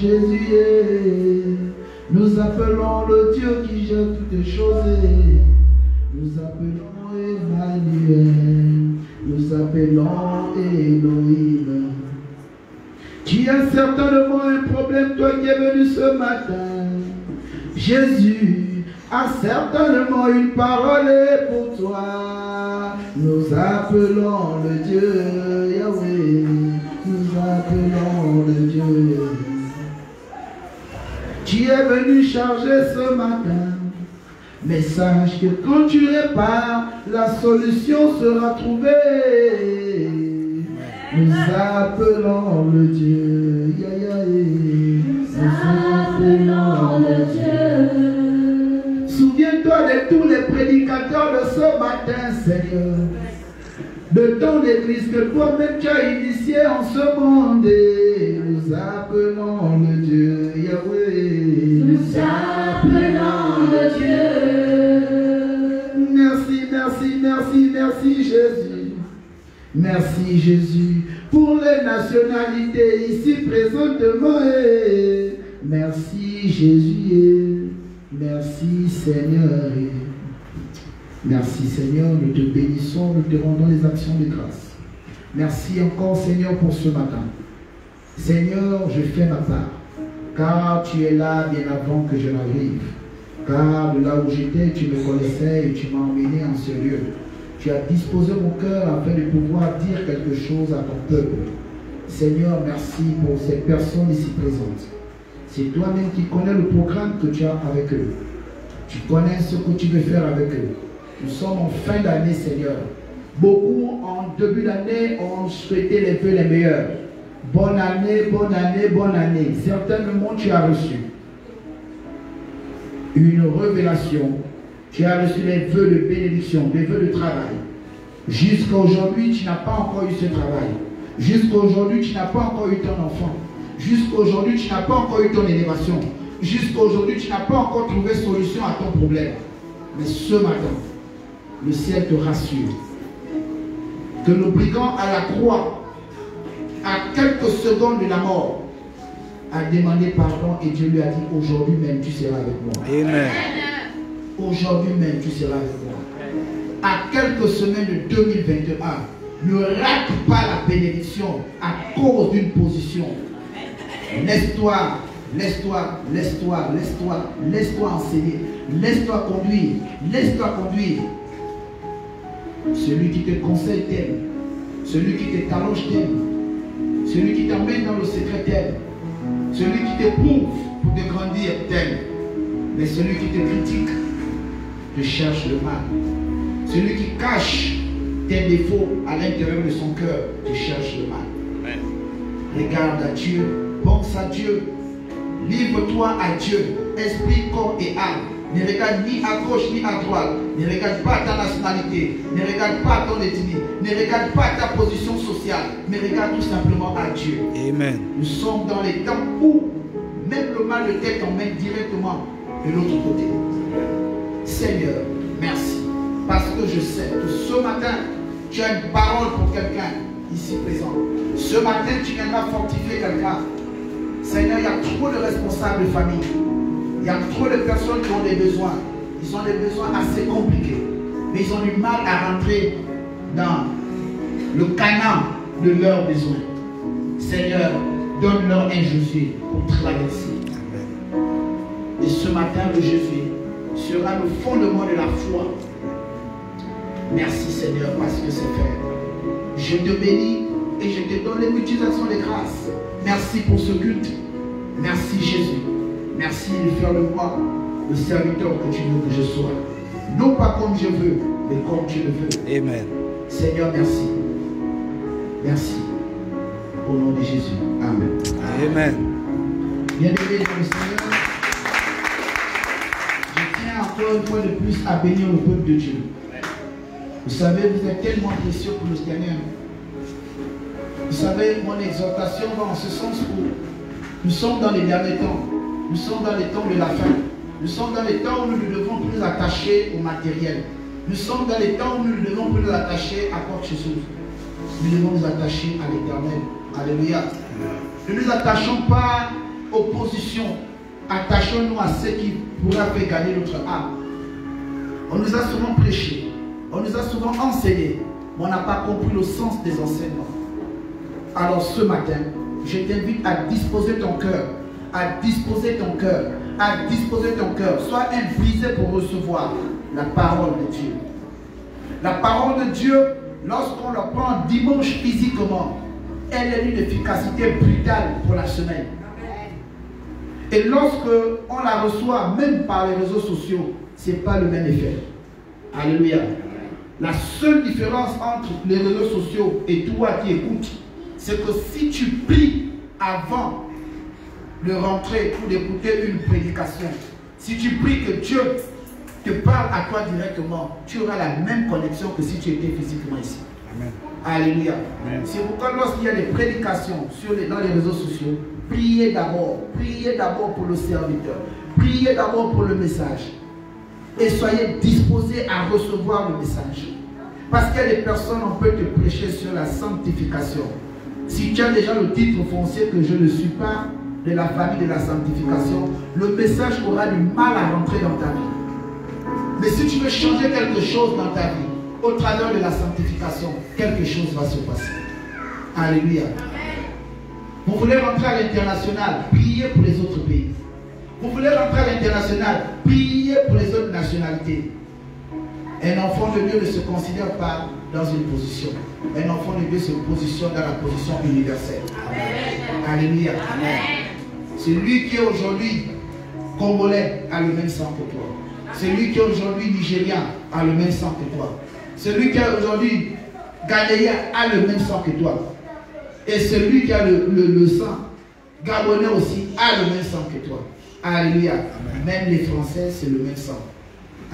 Jésus, nous appelons le Dieu qui gère toutes choses, nous appelons Emmanuel, nous appelons Elohim. Tu as certainement un problème, toi qui es venu ce matin. Jésus a certainement une parole pour toi. Nous appelons le Dieu Yahweh, nous appelons le Dieu. Tu es venu charger ce matin, mais sache que quand tu répares, la solution sera trouvée. Nous appelons le Dieu, nous appelons le Dieu. Souviens-toi de tous les prédicateurs de ce matin, Seigneur, de ton église que toi-même tu as initié en ce monde. Nous appelons le Dieu Yahweh. Nous appelons le Dieu. Merci, merci, merci, merci Jésus. Merci Jésus pour les nationalités ici présentement. Merci Jésus. Merci Seigneur. Merci Seigneur, nous te bénissons, nous te rendons les actions de grâce. Merci encore Seigneur pour ce matin. Seigneur, je fais ma part, car tu es là bien avant que je n'arrive. Car de là où j'étais, tu me connaissais et tu m'as emmené en ce lieu. Tu as disposé mon cœur afin de pouvoir dire quelque chose à ton peuple. Seigneur, merci pour ces personnes ici présentes. C'est toi-même qui connais le programme que tu as avec eux. Tu connais ce que tu veux faire avec eux. Nous sommes en fin d'année, Seigneur. Beaucoup en début d'année ont souhaité les vœux les meilleurs. Bonne année, bonne année, bonne année. Certainement, tu as reçu une révélation. Tu as reçu les vœux de bénédiction, les vœux de travail. Jusqu'à aujourd'hui, tu n'as pas encore eu ce travail. Jusqu'à aujourd'hui, tu n'as pas encore eu ton enfant. Jusqu'à aujourd'hui, tu n'as pas encore eu ton élévation. Jusqu'à aujourd'hui, tu n'as pas encore trouvé solution à ton problème. Mais ce matin, le ciel te rassure que le brigand à la croix, à quelques secondes de la mort, a demandé pardon et Dieu lui a dit, aujourd'hui même tu seras avec moi. Amen. Aujourd'hui même tu seras avec moi. À quelques semaines de 2021, ne rate pas la bénédiction à cause d'une position. Laisse-toi, laisse-toi, laisse-toi, laisse-toi, laisse-toi enseigner, laisse-toi conduire, laisse-toi conduire. Celui qui te conseille t'aime, celui qui te talonge t'aime, celui qui t'emmène dans le secret t'aime, celui qui t'éprouve pour te grandir t'aime, mais celui qui te critique te cherche le mal, celui qui cache tes défauts à l'intérieur de son cœur te cherche le mal. Regarde à Dieu pense à Dieu. Livre-toi à Dieu, esprit, corps et âme. Ne regarde ni à gauche ni à droite. Ne regarde pas ta nationalité. Ne regarde pas ton ethnie. Ne regarde pas ta position sociale. Mais regarde tout simplement à Dieu. Amen. Nous sommes dans les temps où même le mal de tête t'emmène directement de l'autre côté. Seigneur, merci. Parce que je sais que ce matin, tu as une parole pour quelqu'un ici présent. Ce matin, tu viendras fortifier quelqu'un. Seigneur, il y a trop de responsables de famille. Il y a trop de personnes qui ont des besoins. Ils ont des besoins assez compliqués. Mais ils ont du mal à rentrer dans le canal de leurs besoins. Seigneur, donne-leur un Josué pour traverser. Et ce matin, le Josué sera le fondement de la foi. Merci Seigneur parce que c'est fait. Je te bénis et je te donne les multiplications des grâces. Merci pour ce culte. Merci Jésus. Merci de faire de moi le serviteur que tu veux que je sois. Non pas comme je veux, mais comme tu le veux. Amen. Seigneur, merci. Merci. Au nom de Jésus. Amen. Amen. Bien-aimés dans le Seigneur, je tiens encore une fois de plus à bénir le peuple de Dieu. Vous savez, vous êtes tellement précieux pour le Seigneur. Vous savez, mon exhortation va en ce sens où nous sommes dans les derniers temps. Nous sommes dans les temps de la fin. Nous sommes dans les temps où nous ne devons plus nous attacher au matériel. Nous sommes dans les temps où nous ne devons plus nous attacher à quoi que ce soit. Nous devons nous attacher à l'Éternel. Alléluia. Ne nous attachons pas aux positions. Attachons-nous à ce qui pourra faire gagner notre âme. On nous a souvent prêché. On nous a souvent enseigné. Mais on n'a pas compris le sens des enseignements. Alors ce matin, je t'invite à disposer ton cœur. À disposer ton cœur. À disposer ton cœur. Sois brisé pour recevoir la parole de Dieu. La parole de Dieu, lorsqu'on la prend dimanche physiquement, elle est d'une efficacité brutale pour la semaine. Et lorsque on la reçoit, même par les réseaux sociaux, ce n'est pas le même effet. Alléluia. La seule différence entre les réseaux sociaux et toi qui écoutes, c'est que si tu pries avant de rentrer ou d'écouter une prédication, si tu pries que Dieu te parle à toi directement, tu auras la même connexion que si tu étais physiquement ici. Amen. Alléluia. C'est pourquoi lorsqu'il y a des prédications dans les réseaux sociaux, priez d'abord pour le serviteur, priez d'abord pour le message. Et soyez disposés à recevoir le message. Parce qu'il y a des personnes, on peut te prêcher sur la sanctification. Si tu as déjà le titre foncier que je ne suis pas de la famille de la sanctification, le message aura du mal à rentrer dans ta vie. Mais si tu veux changer quelque chose dans ta vie, au travers de la sanctification, quelque chose va se passer. Alléluia. Vous voulez rentrer à l'international, priez pour les autres pays. Vous voulez rentrer à l'international, priez pour les autres nationalités. Un enfant de Dieu ne se considère pas dans une position. Un enfant de Dieu se positionne dans la position universelle. Amen. Alléluia. Amen. Celui qui est aujourd'hui congolais a le même sang que toi. Celui qui est aujourd'hui nigérien a le même sang que toi. Celui qui est aujourd'hui ghanéen a le même sang que toi. Et celui qui a le sang gabonais aussi a le même sang que toi. Alléluia. Amen. Même les Français, c'est le même sang.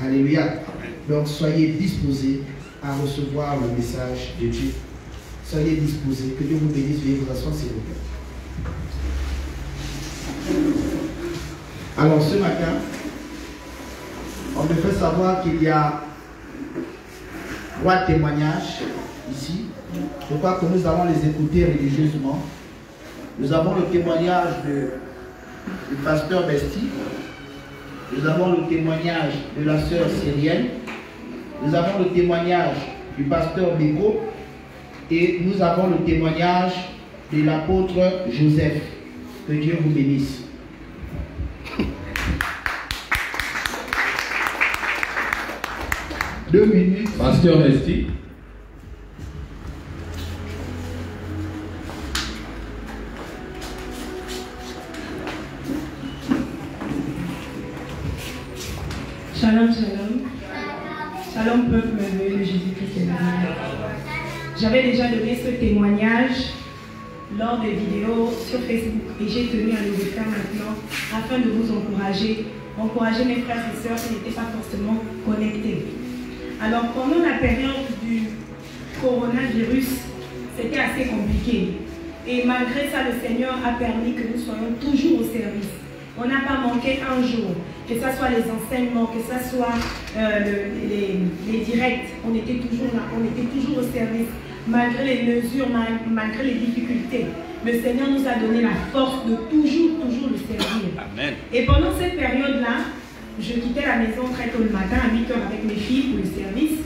Alléluia. Amen. Donc soyez disposés à recevoir le message de Dieu. Soyez disposés. Que Dieu vous bénisse. Veuillez vous asseoir, s'il vous plaît. Alors ce matin, on me fait savoir qu'il y a 3 témoignages ici. Je crois que nous allons les écouter religieusement. Nous avons le témoignage du pasteur Besti. Nous avons le témoignage de la sœur syrienne. Nous avons le témoignage du pasteur Beko. Et nous avons le témoignage de l'apôtre Joseph. Que Dieu vous bénisse. Deux minutes. Pasteur Besti. Shalom, shalom. Shalom, peuple merveilleux de Jésus-Christ. J'avais déjà donné ce témoignage lors des vidéos sur Facebook et j'ai tenu à le refaire maintenant afin de vous encourager mes frères et sœurs qui n'étaient pas forcément connectés. Alors pendant la période du coronavirus, c'était assez compliqué et malgré ça le Seigneur a permis que nous soyons toujours au service. On n'a pas manqué un jour, que ce soit les enseignements, que ce soit les directs, on était toujours là, on était toujours au service. Malgré les mesures, malgré les difficultés, le Seigneur nous a donné la force de toujours le servir. Amen. Et pendant cette période-là, je quittais la maison très tôt le matin, à 8 h avec mes filles pour le service,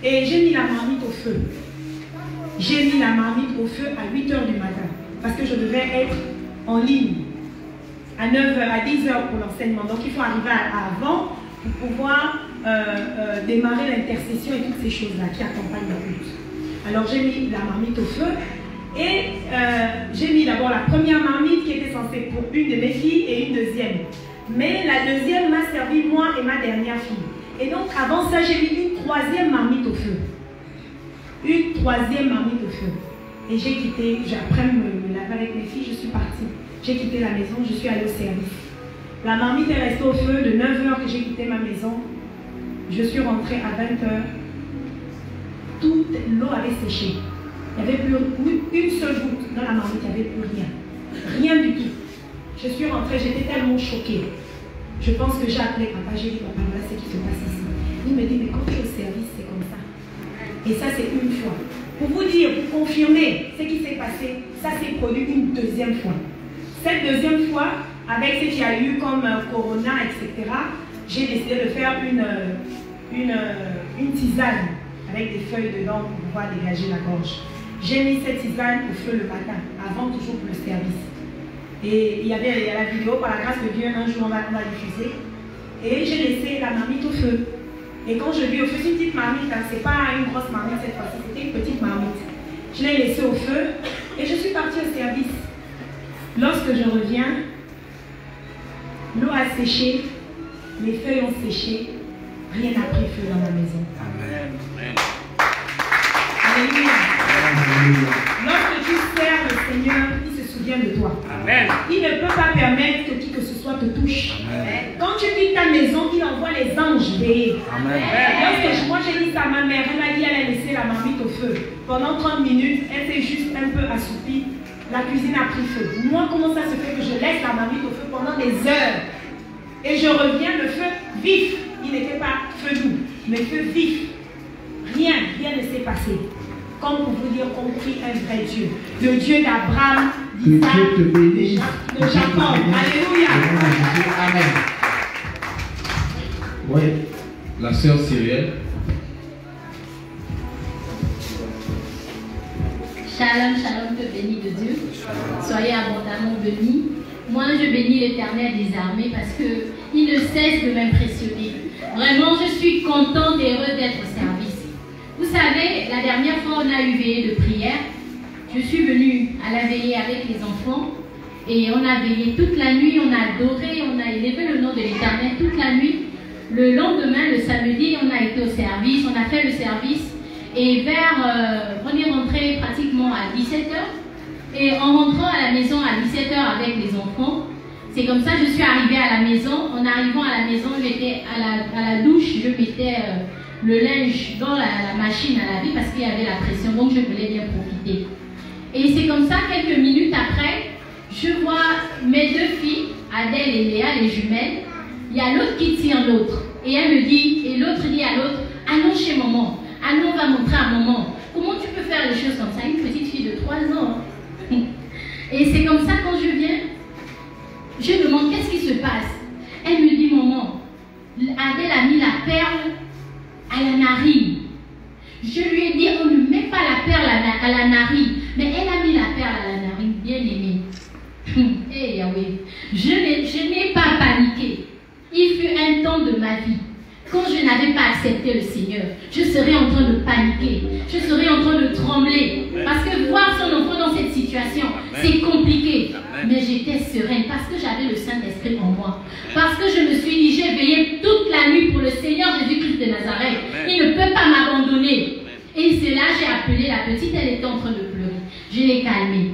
et j'ai mis la marmite au feu. J'ai mis la marmite au feu à 8 h du matin, parce que je devais être en ligne à 9 h, à 10 h pour l'enseignement. Donc il faut arriver avant pour pouvoir démarrer l'intercession et toutes ces choses-là qui accompagnent le culte. Alors j'ai mis la marmite au feu et j'ai mis d'abord la première marmite qui était censée pour une de mes filles et une deuxième. Mais la deuxième m'a servi moi et ma dernière fille. Et donc avant ça, j'ai mis une troisième marmite au feu. Une troisième marmite au feu. Et j'ai quitté, après me laver avec mes filles, je suis partie. J'ai quitté la maison, je suis allée au service. La marmite est restée au feu de 9 h que j'ai quitté ma maison. Je suis rentrée à 20 h. Toute l'eau avait séché. Il n'y avait plus une seule goutte dans la marmite, il n'y avait plus rien. Rien du tout. Je suis rentrée, j'étais tellement choquée. Je pense que j'ai appelé papa, j'ai dit papa, voilà ce qui se passe ici. Il me dit, mais quand tu es au service, c'est comme ça. Et ça, c'est une fois. Pour vous dire, pour confirmer ce qui s'est passé, ça s'est produit une deuxième fois. Cette deuxième fois, avec ce qu'il y a eu comme corona, etc., j'ai décidé de faire une tisane avec des feuilles dedans pour pouvoir dégager la gorge. J'ai mis cette tisane au feu le matin, avant toujours pour le service. Et il y a la vidéo, par la grâce de Dieu, un jour on va diffuser. Et j'ai laissé la marmite au feu. Et quand je vis au feu, c'est une petite marmite, hein, c'est pas une grosse marmite cette fois-ci, c'était une petite marmite. Je l'ai laissée au feu et je suis partie au service. Lorsque je reviens, l'eau a séché, les feuilles ont séché, rien n'a pris feu dans ma maison. Amen. Alléluia. Lorsque tu sers le Seigneur, il se souvient de toi. Amen. Il ne peut pas permettre que qui que ce soit te touche. Amen. Quand tu quittes ta maison, il envoie les anges veiller. Moi j'ai dit ça à ma mère, elle m'a dit elle a laissé la marmite au feu. Pendant 30 minutes, elle s'est juste un peu assoupie. La cuisine a pris feu. Moi, comment ça se fait que je laisse la marmite au feu pendant des heures? Et je reviens, le feu vif. Il n'était pas feu doux, mais feu vif. Rien ne s'est passé. Comme pour vous dire qu'on prie un vrai Dieu. Le Dieu d'Abraham, d'Isaac, de Jacob. Alléluia. Amen. Oui. La sœur Cyrielle. Shalom, shalom, que béni de Dieu. Soyez abondamment bénis. Moi, je bénis l'Éternel des armées parce qu'il ne cesse de m'impressionner. Vraiment, je suis contente et heureuse d'être au service. Vous savez, la dernière fois, on a eu veillée de prière. Je suis venue à la veillée avec les enfants et on a veillé toute la nuit, on a adoré, on a élevé le nom de l'Éternel toute la nuit. Le lendemain, le samedi, on a été au service, on a fait le service. Et on est rentré pratiquement à 17 h. Et en rentrant à la maison à 17 h avec les enfants, c'est comme ça que je suis arrivée à la maison. En arrivant à la maison, j'étais à la douche, je mettais le linge dans la machine à laver parce qu'il y avait la pression, donc je voulais bien profiter. Et c'est comme ça, quelques minutes après, je vois mes deux filles, Adèle et Léa, les jumelles. Il y a l'autre qui tire l'autre. Et elle me dit, et l'autre dit à l'autre, allons chez maman. Allons, on va montrer à maman. Comment tu peux faire les choses comme ça? Une petite fille de 3 ans. Hein? Et c'est comme ça, quand je viens, je demande qu'est-ce qui se passe. Elle me dit, maman, Adèle a mis la perle à la narine. Je lui ai dit, on ne met pas la perle à la narine. Mais elle a mis la perle à la narine, bien aimée. Eh Yahweh, je n'ai pas paniqué. Il fut un temps de ma vie. Quand je n'avais pas accepté le Seigneur, je serais en train de paniquer, je serais en train de trembler. Parce que voir son enfant dans cette situation, c'est compliqué. Mais j'étais sereine parce que j'avais le Saint-Esprit en moi. Parce que je me suis dit, j'ai veillé toute la nuit pour le Seigneur Jésus-Christ de Nazareth. Il ne peut pas m'abandonner. Et c'est là j'ai appelé la petite, elle était en train de pleurer. Je l'ai calmée.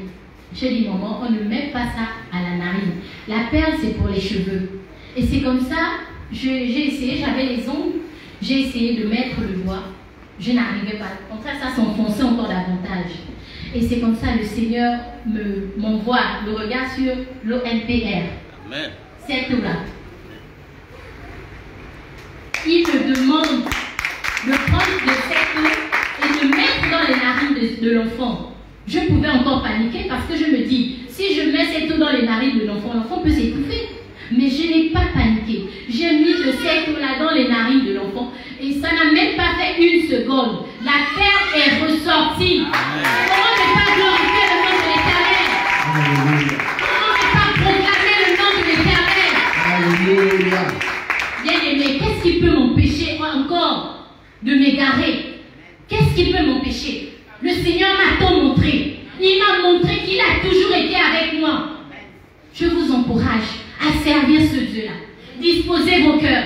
J'ai dit, maman, on ne met pas ça à la narine. La perle, c'est pour les cheveux. Et c'est comme ça, j'ai essayé, j'avais les ongles, j'ai essayé de mettre le doigt. Je n'arrivais pas. Au contraire, ça s'enfonçait encore davantage. Et c'est comme ça le Seigneur m'envoie le regard sur l'ONPR. Amen. Cette eau-là. Il me demande de prendre de cette eau et de mettre dans les narines de l'enfant. Je pouvais encore paniquer parce que je me dis, si je mets cette eau dans les narines de l'enfant, l'enfant peut s'étouffer. Mais je n'ai pas paniqué. J'ai mis de cette eau-là dans les narines de l'enfant et ça n'a même pas fait une seconde. La perle est ressortie. Comment ne pas glorifier le nom de l'Éternel? Comment ne pas proclamer le nom de l'Éternel? Alléluia. Bien-aimé, qu'est-ce qui peut m'empêcher encore de m'égarer? Qu'est-ce qui peut m'empêcher? Le Seigneur m'a tant montré. Il m'a montré qu'il a toujours été avec moi. Je vous encourage à servir ce Dieu-là. Disposez vos cœurs.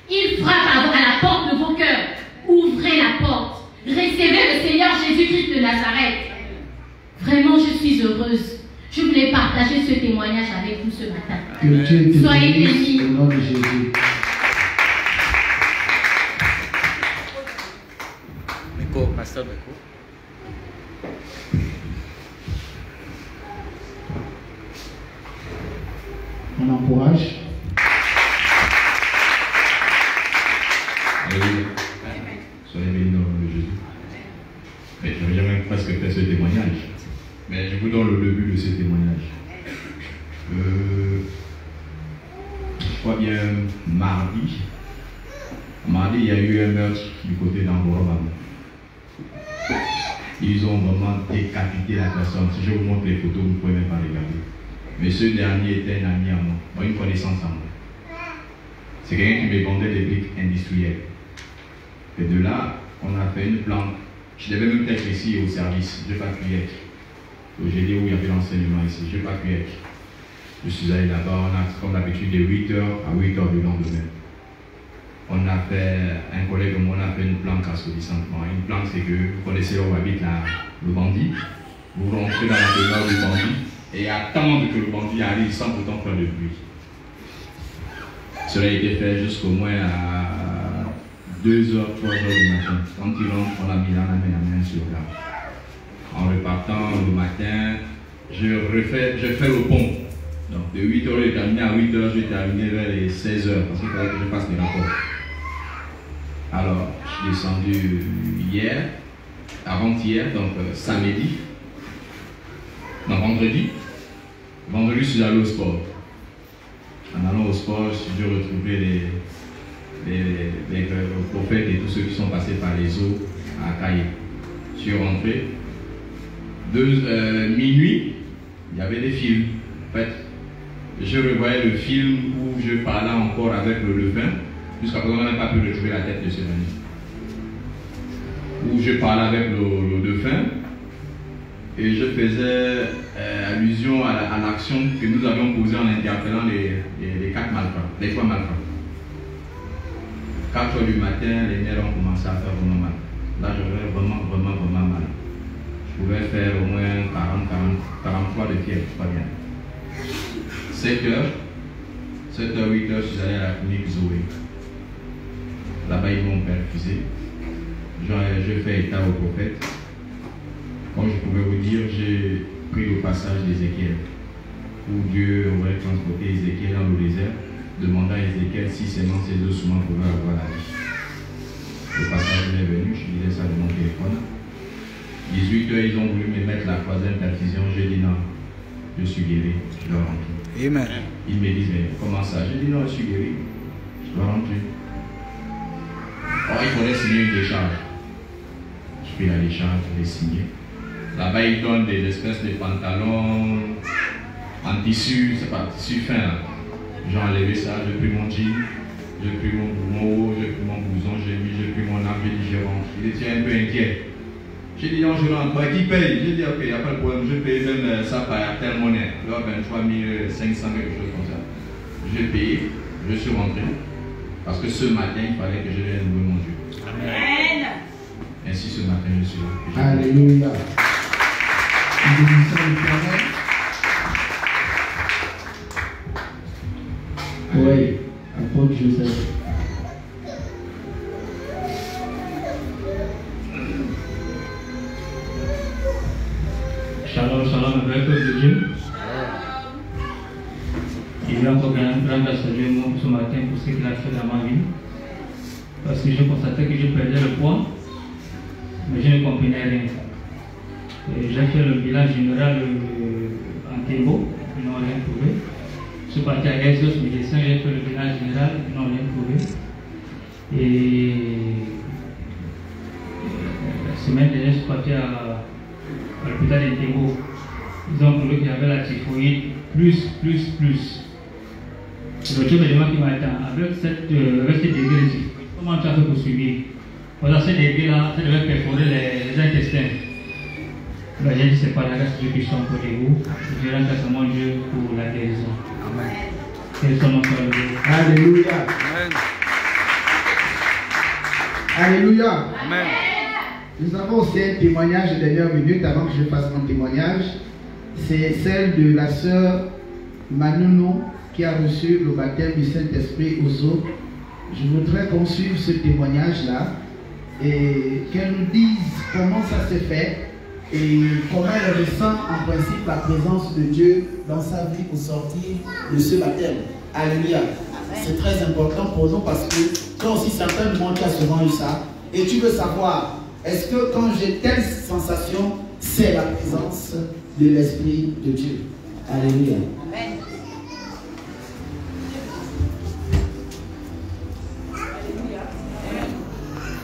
Il frappe à la porte de vos cœurs. Ouvrez la porte. Recevez le Seigneur Jésus-Christ de Nazareth. Vraiment, je suis heureuse. Je voulais partager ce témoignage avec vous ce matin. Que Dieu te Soyez bénisse bénis. au nom de Jésus. Meko, pasteur Meko. On encourage. Alléluia. Soyez bénis dans le nom de Jésus. Mais je n'ai jamais presque fait ce témoignage. Mais je vous donne le début de ce témoignage. Je crois bien mardi. Mardi, il y a eu un meurtre du côté d'Angorobam. Ils ont vraiment décapité la personne. Si je vous montre les photos, vous ne pouvez même pas regarder. Mais ce dernier était un ami à moi, une connaissance à moi. C'est quelqu'un qui me vendait des briques industrielles. Et de là, on a fait une plante. Je devais même être ici au service. Je n'ai pas pu être. J'ai dit où il y avait l'enseignement ici. Je n'ai pas pu être. Je suis allé là-bas. On a, comme d'habitude, de 8h à 8h du lendemain. On a fait, un collègue de moi, on a fait une planque à Sodi-Sainte-Marie. Une planque, c'est que vous connaissez là où habite le bandit. Vous rentrez dans la demeure du bandit et attendre que le bandit arrive sans pourtant faire de bruit. Cela a été fait jusqu'au moins à 2h, 3h du matin. Quand il rentre, on a mis la main sur là. En repartant le matin, je fais le pont. Donc de 8h, j'ai terminé à 8h, j'ai terminé vers les 16h parce qu'il fallait que je fasse les rapports. Alors, je suis descendu hier, avant-hier, donc samedi, non, vendredi. Vendredi, je suis allé au sport. En allant au sport, j'ai retrouvé les prophètes et tous ceux qui sont passés par les eaux à Caillé. Je suis rentré. Minuit, il y avait des films. En fait, je revoyais le film où je parlais encore avec le levain. Jusqu'à présent, on n'a pas pu retrouver la tête de ce dernier. Où je parlais avec le dauphin et je faisais allusion à l'action que nous avions posée en interpellant les 4 malfrats, les 3 malfrats. 4h du matin, les nerfs ont commencé à faire vraiment mal. Là, j'avais vraiment mal. Je pouvais faire au moins 43 de fièvre, pas bien. 7h, 8h, je suis allé à la clinique Zoé. Là-bas, ils m'ont perfusé. Je fais état au prophète. Comme je pouvais vous dire, j'ai pris le passage d'Ézéchiel, où Dieu aurait transporté Ézéchiel dans le désert, demandant à Ézéchiel si seulement ses ossements pouvaient avoir la vie. Le passage est venu, je disais ça de mon téléphone. 18h, ils ont voulu me mettre la 3e perfusion. J'ai dit non, je suis guéri, je dois rentrer. Amen. Ils me disent, mais comment ça? J'ai dit non, je suis guéri, je dois rentrer. Or, il faudrait signer une décharge. Je fais la décharge, je l'ai signé. Là-bas, ils donnent des espèces de pantalons en tissu, c'est pas tissu fin. Là. J'ai enlevé ça, j'ai pris mon jean, j'ai pris mon haut, j'ai pris mon blouson, j'ai pris mon arme, j'ai dit je rentre. Il était un peu inquiet. J'ai dit non, je rentre. Bah, qui paye? J'ai dit ok, il n'y a pas de problème, je paye même ça par telle monnaie. Là, 23 500, quelque chose comme ça. J'ai payé, je suis rentré. Parce que ce matin, il fallait que je vienne louer mon Dieu. Amen. Ainsi, ce matin, je suis là. Alléluia. Nous bénissons l'Éternel. Oui, apôtre Joseph. Shalom, shalom, avec le de Dieu. Il y a encore un grand à saluer moi ce matin pour ce qu'il a fait dans ma vie. Parce que je constatais que je perdais le poids, mais je ne comprenais rien. J'ai fait le bilan général en Tébo, ils n'ont rien trouvé. Je suis parti à l'Exos médecin, j'ai fait le bilan général, ils n'ont rien trouvé. Et la semaine dernière, je suis parti à l'hôpital de Tébo. Ils ont trouvé qu'il y avait la typhoïde plus. Le docteur me demande qui m'attend avec cette degré, comment tu as fait pour suivre? Pendant ce degré-là, ça devait perforer les intestins. Ben, j'ai dit, c'est pas la grâce de Dieu qui sont pour vous. Je rends grâce à mon Dieu pour la guérison. Amen. Alléluia. Amen. Alléluia. Amen. Nous avons aussi un témoignage de dernière minute avant que je fasse mon témoignage. C'est celle de la sœur Manouno qui a reçu le baptême du Saint-Esprit aux eaux. Je voudrais qu'on suive ce témoignage-là et qu'elle nous dise comment ça s'est fait et comment elle ressent en principe la présence de Dieu dans sa vie au sortir de ce baptême. Alléluia. C'est très important pour nous parce que toi aussi certainement tu as souvent eu ça et tu veux savoir est-ce que quand j'ai telle sensation c'est la présence de l'Esprit de Dieu. Alléluia. Amen.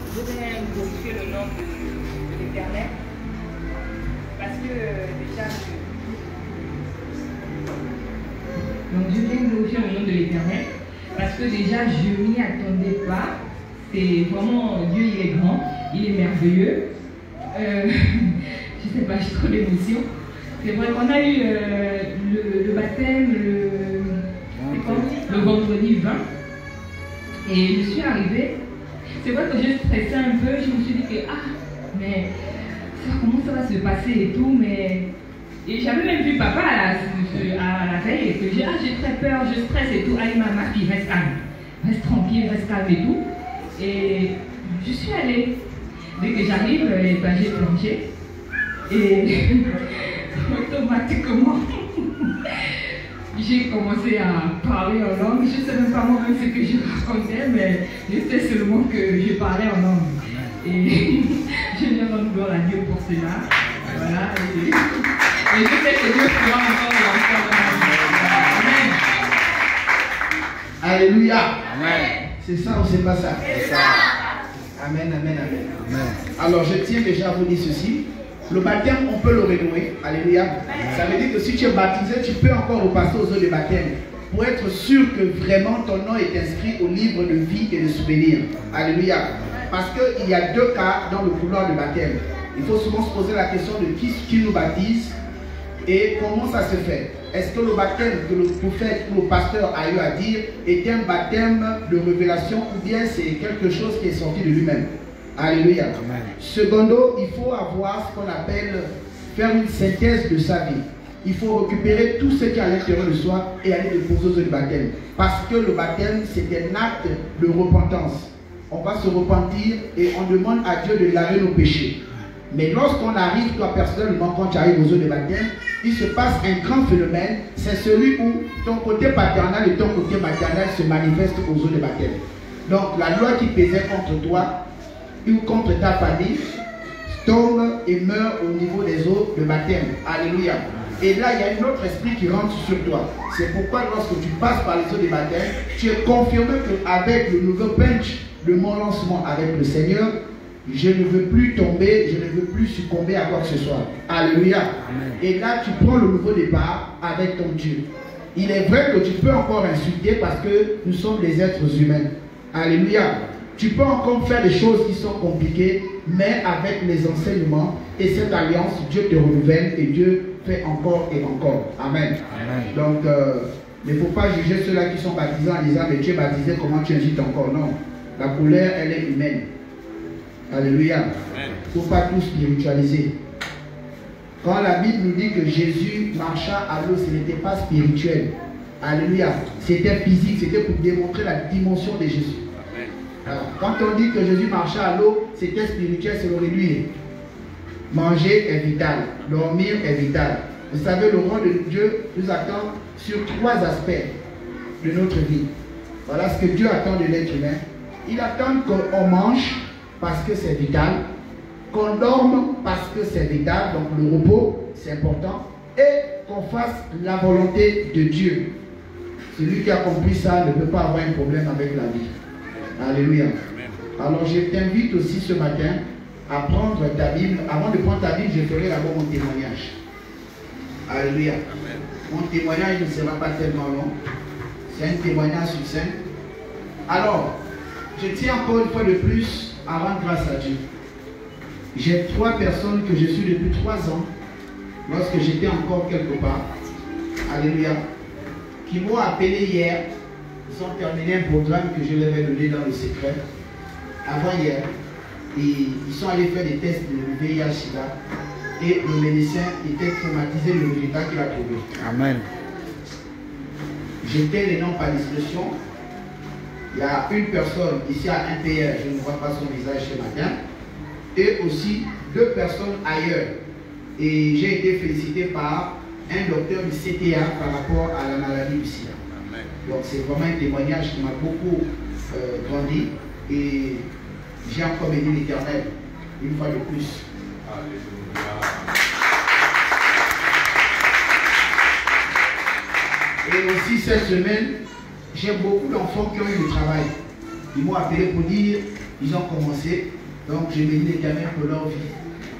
Je vais glorifier le nom de l'Éternel parce que déjà donc je viens glorifier le nom de l'Éternel parce que déjà je m'y attendais pas. C'est vraiment Dieu, il est grand, il est merveilleux. Je sais pas, j'ai trop d'émotions. C'est vrai qu'on a eu le baptême le vendredi 20 et je suis arrivée. C'est vrai que j'ai stressé un peu, je me suis dit que mais comment ça va se passer et tout, mais et j'avais même vu papa à la veille et que j'ai très peur, je stresse et tout. Allez maman, puis reste calme, reste tranquille, reste calme et tout. Et je suis allée. Dès que j'arrive, j'ai plongé et automatiquement j'ai commencé à parler en langue. Je ne sais même pas moi-même ce que je racontais, mais je sais seulement que je parlais en langue. Et je viens rendre gloire à Dieu pour cela. Voilà. Et je sais que Dieu fera encore la foi dans ma vie. Amen. Alléluia. Amen. C'est ça ou c'est pas ça? C'est ça. Amen, amen, amen. Amen. Alors je tiens déjà à vous dire ceci. Le baptême, on peut le renouer. Alléluia. Ça veut dire que si tu es baptisé, tu peux encore repasser aux eaux de baptême pour être sûr que vraiment ton nom est inscrit au livre de vie et de souvenirs. Alléluia. Parce qu'il y a deux cas dans le couloir de baptême. Il faut souvent se poser la question de qui nous baptise et comment ça se fait. Est-ce que le baptême que le prophète ou le pasteur a eu à dire est un baptême de révélation ou bien c'est quelque chose qui est sorti de lui-même? Alléluia. Amen. Secondo, il faut avoir ce qu'on appelle faire une synthèse de sa vie. Il faut récupérer tout ce qui est à l'intérieur de soi et aller déposer aux eaux du baptême. Parce que le baptême, c'est un acte de repentance. On va se repentir et on demande à Dieu de laver nos péchés. Mais lorsqu'on arrive, toi personnellement, quand tu arrives aux eaux de baptême, il se passe un grand phénomène. C'est celui où ton côté paternel et ton côté maternel se manifestent aux eaux de baptême. Donc la loi qui pesait contre toi ou contre ta famille tombe et meurt au niveau des eaux de baptême. Alléluia. Et là, il y a un autre esprit qui rentre sur toi. C'est pourquoi lorsque tu passes par les eaux de baptême, tu es confirmé qu'avec le nouveau punch de mon lancement avec le Seigneur, je ne veux plus tomber, je ne veux plus succomber à quoi que ce soit. Alléluia. Amen. Et là, tu prends le nouveau départ avec ton Dieu. Il est vrai que tu peux encore insulter parce que nous sommes des êtres humains. Alléluia. Tu peux encore faire des choses qui sont compliquées, mais avec les enseignements et cette alliance, Dieu te renouvelle et Dieu fait encore et encore. Amen. Amen. Donc, il ne faut pas juger ceux-là qui sont baptisés en disant, mais tu es baptisé, comment tu insultes encore? Non. La colère, elle est humaine. Alléluia. Il ne faut pas tout spiritualiser. Quand la Bible nous dit que Jésus marcha à l'eau, ce n'était pas spirituel. Alléluia. C'était physique, c'était pour démontrer la dimension de Jésus. Alors, quand on dit que Jésus marchait à l'eau, c'était spirituel, c'est l'aurélie. Manger est vital, dormir est vital. Vous savez, le roi de Dieu nous attend sur 3 aspects de notre vie. Voilà ce que Dieu attend de l'être humain. Il attend qu'on mange parce que c'est vital, qu'on dorme parce que c'est vital, donc le repos, c'est important, et qu'on fasse la volonté de Dieu. Celui qui a compris ça ne peut pas avoir un problème avec la vie. Alléluia. Alors je t'invite aussi ce matin à prendre ta Bible. Avant de prendre ta Bible, je ferai d'abord mon témoignage. Alléluia. Mon témoignage ne sera pas tellement long. C'est un témoignage succinct. Alors, je tiens encore une fois de plus à rendre grâce à Dieu. J'ai 3 personnes que je suis depuis 3 ans, lorsque j'étais encore quelque part. Alléluia. Qui m'ont appelé hier. Ils ont terminé un programme que je leur ai donné dans le secret. Avant-hier. Et ils sont allés faire des tests de VIH-Sida. Et le médecin était traumatisé de le résultat qu'il a trouvé. Amen. J'étais les noms par discrétion. Il y a une personne ici à MPR, je ne vois pas son visage ce matin. Et aussi 2 personnes ailleurs. Et j'ai été félicité par un docteur du CTA par rapport à la maladie du sida. Donc c'est vraiment un témoignage qui m'a beaucoup grandi. Et j'ai encore béni l'Éternel une fois de plus. Et aussi cette semaine, j'ai beaucoup d'enfants qui ont eu du travail. Ils m'ont appelé pour dire, ils ont commencé. Donc je bénis l'Éternel pour leur vie.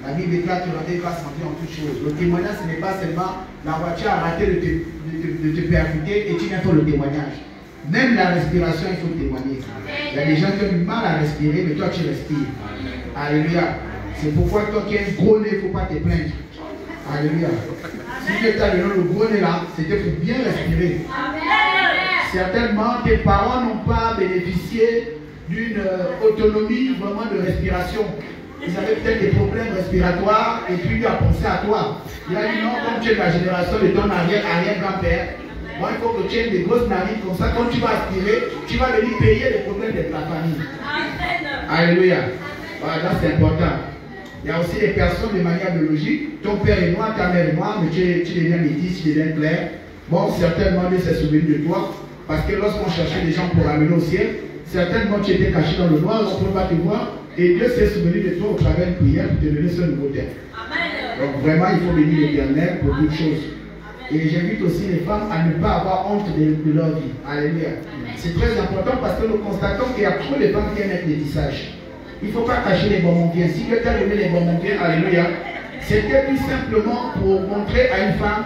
La Bible déclare que l'on va sentir en toutes choses. Le témoignage, ce n'est pas seulement la voiture a arrêté de te percuter et tu viens faire le témoignage. Même la respiration, il faut témoigner. Il y a des gens qui ont du mal à respirer, mais toi tu respires. Alléluia. C'est pourquoi toi qui as un gros nez, il ne faut pas te plaindre. Alléluia. Si tu as le gros nez là, c'était pour bien respirer. Certainement, tes parents n'ont pas bénéficié d'une autonomie vraiment de respiration. Ils avaient peut-être des problèmes respiratoires et puis il a pensé à toi. Il a dit non, comme tu es de la génération de ton arrière-grand-père, moi il faut que tu aies des grosses narines comme ça. Quand tu vas aspirer, tu vas venir payer les problèmes de ta famille. Alléluia. Voilà, là c'est important. Il y a aussi des personnes de manière biologique. Ton père est noir, ta mère est noire, mais tu deviens métis, tu deviens clair. Bon, certainement Dieu s'est souvenu de toi. Parce que lorsqu'on cherchait des gens pour amener au ciel, certainement tu étais caché dans le noir, on ne peut pas te voir. Et Dieu s'est souvenu de toi au travers d'une prière pour te donner ce nouveau terme. Donc vraiment, il faut bénir l'Éternel pour toutes choses. Et j'invite aussi les femmes à ne pas avoir honte de leur vie. Alléluia. C'est très important parce que nous constatons qu'il y a trop de femmes qui aiment être métissage. Il ne faut pas cacher les bonbons bien. Si Dieu t'a donné les bonbons bien, alléluia, c'était tout simplement pour montrer à une femme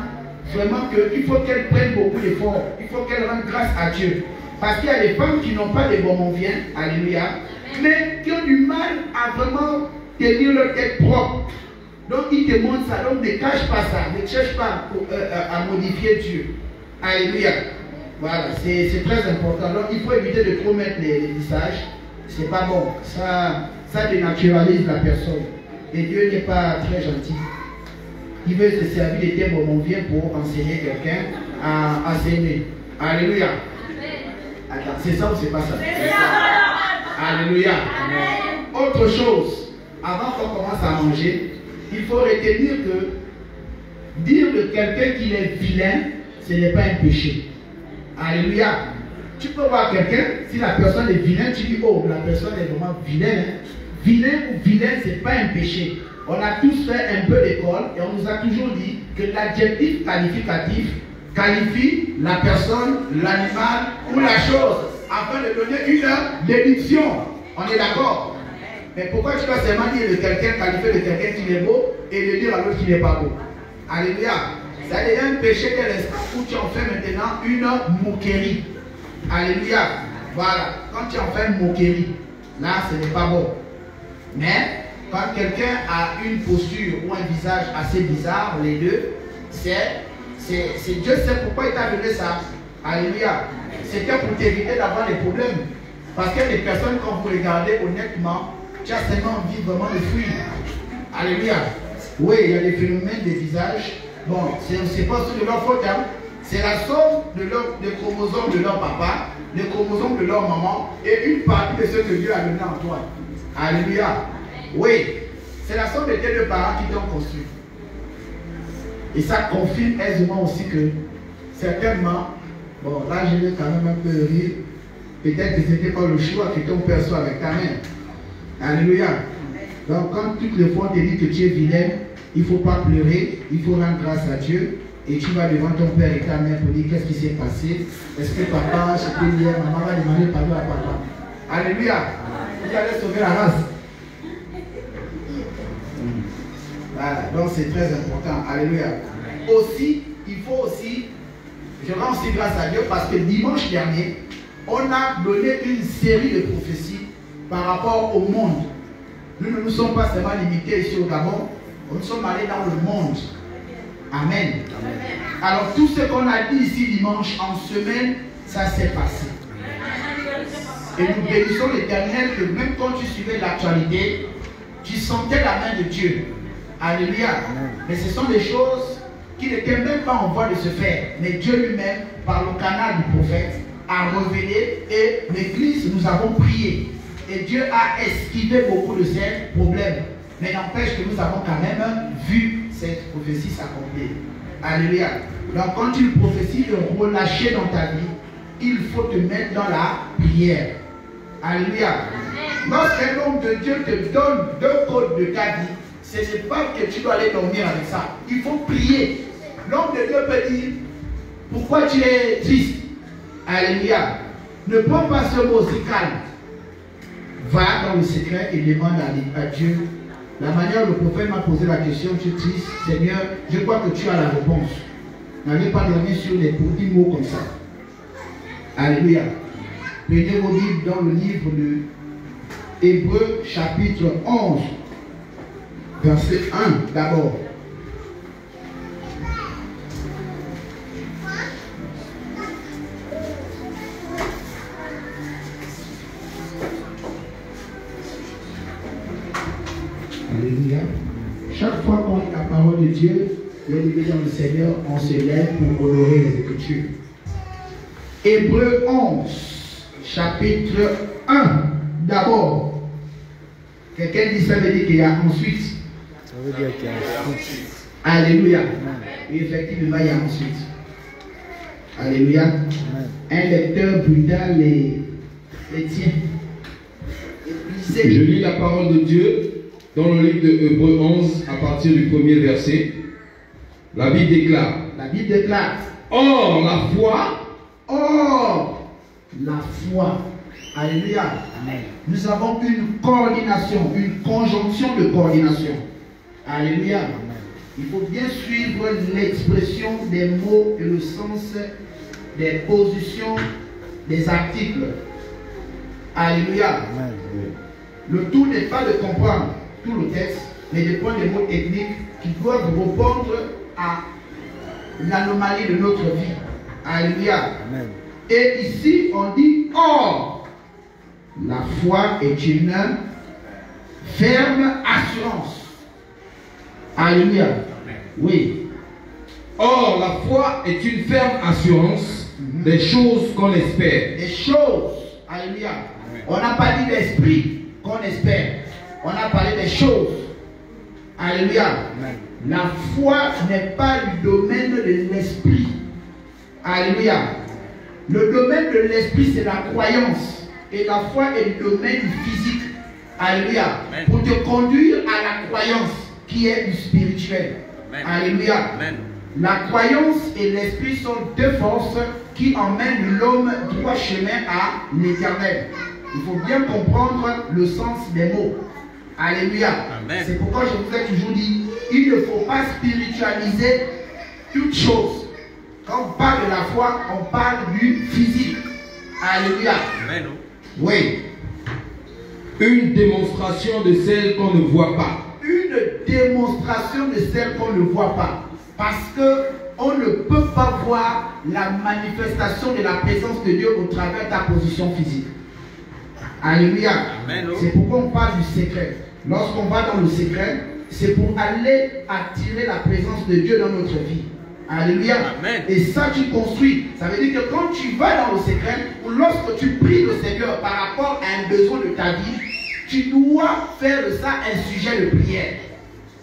vraiment qu'il faut qu'elle prenne beaucoup d'efforts. Il faut qu'elle rende grâce à Dieu. Parce qu'il y a des femmes qui n'ont pas de bonbons bien, alléluia, mais qui ont du mal à vraiment tenir leur tête propre. Donc il te montre ça, donc ne cache pas ça, ne cherche pas à modifier Dieu. Alléluia. Voilà, c'est très important. Donc il faut éviter de trop mettre les visages. C'est pas bon. Ça dénaturalise la personne. Et Dieu n'est pas très gentil. Il veut se servir des termes on vient pour enseigner quelqu'un à enseigner. Alléluia. Attends, c'est ça ou c'est pas ça? Alléluia. Autre chose, avant qu'on commence à manger, il faut retenir que dire de quelqu'un qu'il est vilain, ce n'est pas un péché. Alléluia. Tu peux voir quelqu'un, si la personne est vilaine, tu dis, oh, la personne est vraiment vilaine. Vilain ou vilaine, ce n'est pas un péché. On a tous fait un peu d'école et on nous a toujours dit que l'adjectif qualificatif qualifie la personne, l'animal ou la chose afin de donner une déduction. On est d'accord? Mais pourquoi tu vas seulement dire de quelqu'un, qualifier de quelqu'un qui est beau et de dire à l'autre qui n'est pas beau? Alléluia. Ça devient un péché de l'instant où tu en fais maintenant une moquerie. Alléluia. Voilà. Quand tu en fais une moquerie, là ce n'est pas bon. Mais quand quelqu'un a une posture ou un visage assez bizarre, les deux, c'est Dieu sait pourquoi il t'a donné ça. Alléluia. C'était pour t'éviter d'avoir des problèmes. Parce que les personnes, quand vous regardez honnêtement, tu as seulement envie vraiment de fuir. Alléluia. Oui, il y a des phénomènes des visages. Bon, c'est pas aussi de leur faute. Hein. C'est la somme des chromosomes de leur papa, des chromosomes de leur maman et une partie de ce que Dieu a donné en toi. Alléluia. Oui, c'est la somme de tes deux parents qui t'ont construit. Et ça confirme aisément aussi que certainement, bon là je vais quand même un peu rire, peut-être que ce n'était pas le choix que ton père soit avec ta mère. Alléluia. Donc quand toutes les fois on te dit que tu es vilaine, il ne faut pas pleurer, il faut rendre grâce à Dieu. Et tu vas devant ton père et ta mère pour dire qu'est-ce qui s'est passé. Est-ce que papa, c'était hier, maman va demander pardon à papa. Alléluia. Vous allez sauver la race. Voilà, donc c'est très important. Alléluia. Aussi, il faut aussi, je rends aussi grâce à Dieu parce que dimanche dernier, on a donné une série de prophéties par rapport au monde. Nous ne nous sommes pas seulement limités ici au Gabon, nous sommes allés dans le monde. Amen. Alors tout ce qu'on a dit ici dimanche en semaine, ça s'est passé. Et nous bénissons l'Éternel que même quand tu suivais l'actualité, tu sentais la main de Dieu. Alléluia. Mais ce sont des choses qui n'étaient même pas en voie de se faire. Mais Dieu lui-même, par le canal du prophète, a révélé et l'Église, nous avons prié. Et Dieu a esquivé beaucoup de ces problèmes. Mais n'empêche que nous avons quand même vu cette prophétie s'accomplir. Alléluia. Donc quand tu prophéties de relâcher dans ta vie, il faut te mettre dans la prière. Alléluia. Lorsqu'un homme de Dieu te donne deux codes de ta vie, ce n'est pas que tu dois aller dormir avec ça. Il faut prier. L'homme de Dieu peut dire, pourquoi tu es triste? Alléluia. Ne prends pas ce mot aussi calme. Va dans le secret et demande à Dieu. La manière dont le prophète m'a posé la question, tu es triste, Seigneur, je crois que tu as la réponse. N'allez pas dormir sur des petits mots comme ça. Alléluia. Prenez vos livres dans le livre de Hébreux chapitre 11, verset 1 d'abord. Alléluia. Chaque fois qu'on lit la parole de Dieu, bien aimé dans le Seigneur, on se lève pour honorer les Écritures. Hébreux 11, chapitre 1, d'abord. Quelqu'un dit ça veut dire qu'il y a ensuite. Ça veut dire qu'il y a ensuite. Alléluia. Et effectivement, il y a ensuite. Alléluia. Amen. Un lecteur brutal les tient. Je lis la parole de Dieu dans le livre de Hébreux 11 à partir du premier verset. La Bible déclare. La Bible déclare. Or, la foi. Or, la foi. Alléluia. Amen. Nous avons une coordination, une conjonction de coordination. Alléluia. Amen. Il faut bien suivre l'expression des mots et le sens des positions des articles. Alléluia. Amen. Le tout n'est pas de comprendre tout le texte, mais de prendre des mots techniques qui doivent répondre à l'anomalie de notre vie. Alléluia. Amen. Et ici, on dit « Or, la foi est une ferme assurance. » Alléluia. Amen. Oui. Or, la foi est une ferme assurance des choses qu'on espère. Des choses. Alléluia. Amen. On n'a pas dit l'esprit qu'on espère. On a parlé des choses. Alléluia. Amen. La foi n'est pas le domaine de l'esprit. Alléluia. Le domaine de l'esprit, c'est la croyance. Et la foi est le domaine physique. Alléluia. Amen. Pour te conduire à la croyance qui est du spirituel. Amen. Alléluia. Amen. La croyance et l'esprit sont deux forces qui emmènent l'homme droit chemin à l'éternel. Il faut bien comprendre le sens des mots. Alléluia. C'est pourquoi je vous ai toujours dit, il ne faut pas spiritualiser toute chose. Quand on parle de la foi, on parle du physique. Alléluia. Amen. Oui. Une démonstration de celle qu'on ne voit pas. Une démonstration de celle qu'on ne voit pas. Parce qu'on ne peut pas voir la manifestation de la présence de Dieu au travers de ta position physique. Alléluia. C'est pourquoi on parle du secret. Lorsqu'on va dans le secret, c'est pour aller attirer la présence de Dieu dans notre vie. Alléluia. Amen. Et ça, tu construis. Ça veut dire que quand tu vas dans le secret, ou lorsque tu pries le Seigneur par rapport à un besoin de ta vie, tu dois faire de ça un sujet de prière.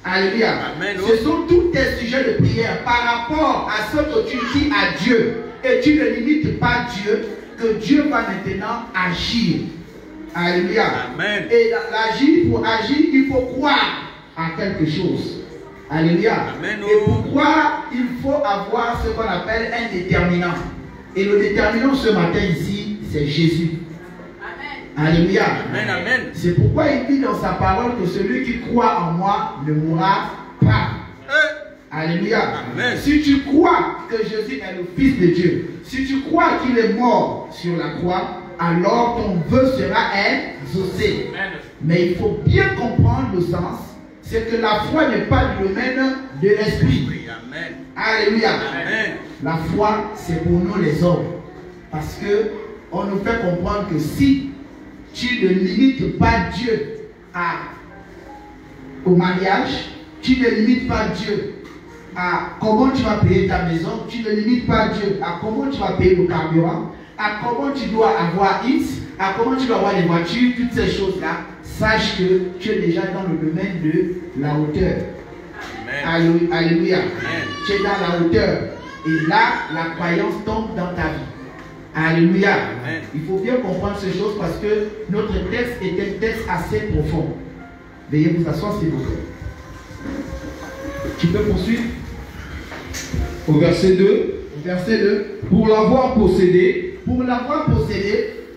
Alléluia. Amen. Ce sont tous tes sujets de prière par rapport à ce que tu dis à Dieu. Et tu ne limites pas Dieu, que Dieu va maintenant agir. Alléluia. Amen. Et pour agir, il faut croire à quelque chose. Alléluia. Amen. Et pourquoi il faut avoir ce qu'on appelle un déterminant. Et le déterminant ce matin ici, c'est Jésus. Amen. Alléluia. Amen. Amen. C'est pourquoi il dit dans sa parole que celui qui croit en moi ne mourra pas. Alléluia. Amen. Si tu crois que Jésus est le Fils de Dieu, si tu crois qu'il est mort sur la croix, alors ton vœu sera exaucé. Amen. Mais il faut bien comprendre le sens. C'est que la foi n'est pas du domaine de l'esprit. Amen. Alléluia. Amen. La foi, c'est pour nous les hommes. Parce que on nous fait comprendre que si tu ne limites pas Dieu au mariage, tu ne limites pas Dieu à comment tu vas payer ta maison, tu ne limites pas Dieu à comment tu vas payer le carburant, à comment tu dois avoir X, à comment tu dois avoir les voitures, toutes ces choses-là, sache que tu es déjà dans le domaine de la hauteur. Amen. Alléluia. Amen. Tu es dans la hauteur. Et là, la croyance tombe dans ta vie. Alléluia. Amen. Il faut bien comprendre ces choses parce que notre texte est un texte assez profond. Veuillez vous asseoir s'il vous plaît. Tu peux poursuivre. Au verset 2. Verset 2. Pour l'avoir possédé,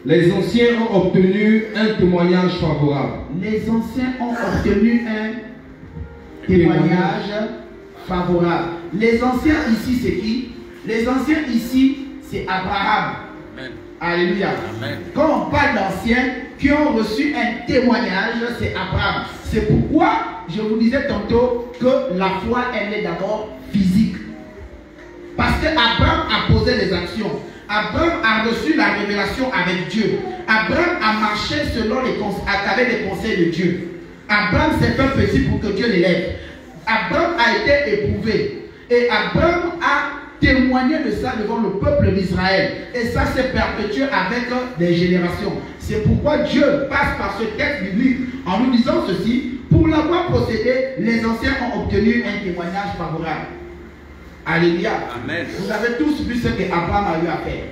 les anciens ont obtenu un témoignage favorable. Les anciens ont obtenu un témoignage favorable. Les anciens ici, c'est qui? Les anciens ici, c'est Abraham. Amen. Alléluia. Amen. Quand on parle d'anciens qui ont reçu un témoignage, c'est Abraham. C'est pourquoi je vous disais tantôt que la foi, elle est d'abord physique. Parce que Abraham a posé les actions. Abraham a reçu la révélation avec Dieu. Abraham a marché selon les conseils de Dieu. Abraham s'est fait petit pour que Dieu l'élève. Abraham a été éprouvé. Et Abraham a témoigné de ça devant le peuple d'Israël. Et ça s'est perpétué avec des générations. C'est pourquoi Dieu passe par ce texte biblique en nous disant ceci. Pour l'avoir possédé, les anciens ont obtenu un témoignage favorable. Alléluia. Amen. Vous avez tous vu ce qu'Abraham a eu à faire.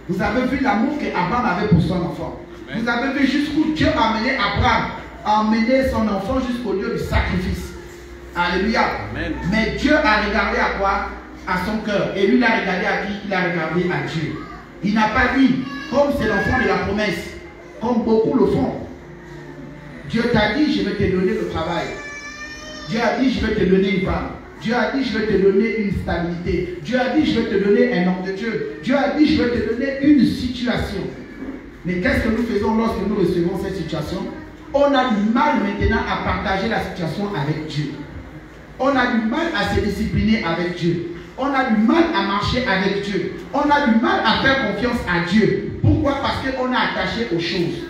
Vous avez vu l'amour qu'Abraham avait pour son enfant. Amen. Vous avez vu jusqu'où Dieu a amené Abraham, a amené son enfant jusqu'au lieu du sacrifice. Alléluia. Amen. Mais Dieu a regardé à quoi? À son cœur. Et lui, il a regardé à qui? Il a regardé à Dieu. Il n'a pas dit, comme c'est l'enfant de la promesse, comme beaucoup le font. Dieu t'a dit, je vais te donner le travail. Dieu a dit, je vais te donner une femme. Dieu a dit, je vais te donner une stabilité. Dieu a dit, je vais te donner un homme de Dieu. Dieu a dit, je vais te donner une situation. Mais qu'est-ce que nous faisons lorsque nous recevons cette situation? On a du mal maintenant à partager la situation avec Dieu. On a du mal à se discipliner avec Dieu. On a du mal à marcher avec Dieu. On a du mal à faire confiance à Dieu. Pourquoi? Parce qu'on est attaché aux choses.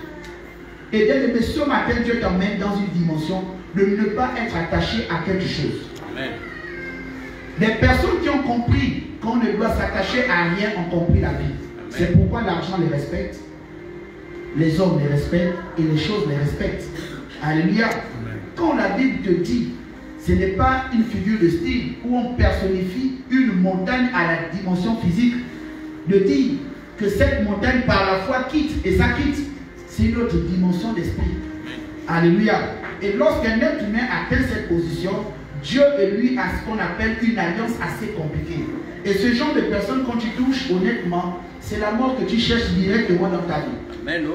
Et dès le ce matin, Dieu t'emmène dans une dimension de ne pas être attaché à quelque chose. Amen. Les personnes qui ont compris qu'on ne doit s'attacher à rien ont compris la vie. C'est pourquoi l'argent les respecte, les hommes les respectent et les choses les respectent. Alléluia. Amen. Quand la Bible te dit, ce n'est pas une figure de style où on personnifie une montagne à la dimension physique, de dire que cette montagne par la foi quitte, et ça quitte, c'est une autre dimension d'esprit. Alléluia. Et lorsqu'un être humain atteint cette position, Dieu et lui a ce qu'on appelle une alliance assez compliquée. Et ce genre de personnes, quand tu touches honnêtement, c'est la mort que tu cherches directement dans ta vie. Amen.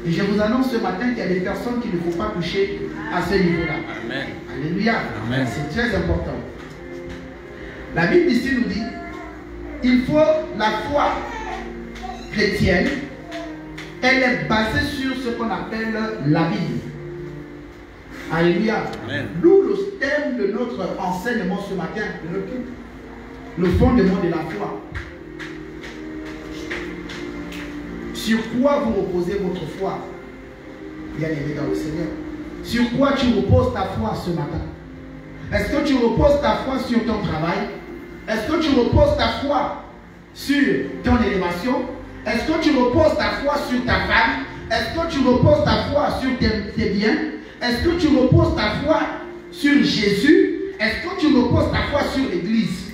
Et je vous annonce ce matin qu'il y a des personnes qu'il ne faut pas toucher à ce niveau-là. Amen. Alléluia. C'est très important. La Bible ici nous dit, il faut la foi chrétienne, elle est basée sur ce qu'on appelle la Bible. Alléluia. D'où le thème de notre enseignement ce matin, le fondement de la foi. Sur quoi vous reposez votre foi, bien-aimé dans le Seigneur? Sur quoi tu reposes ta foi ce matin? Est-ce que tu reposes ta foi sur ton travail? Est-ce que tu reposes ta foi sur ton élévation? Est-ce que tu reposes ta foi sur ta femme? Est-ce que tu reposes ta foi sur tes biens? Est-ce que tu reposes ta foi sur Jésus? Est-ce que tu reposes ta foi sur l'Église?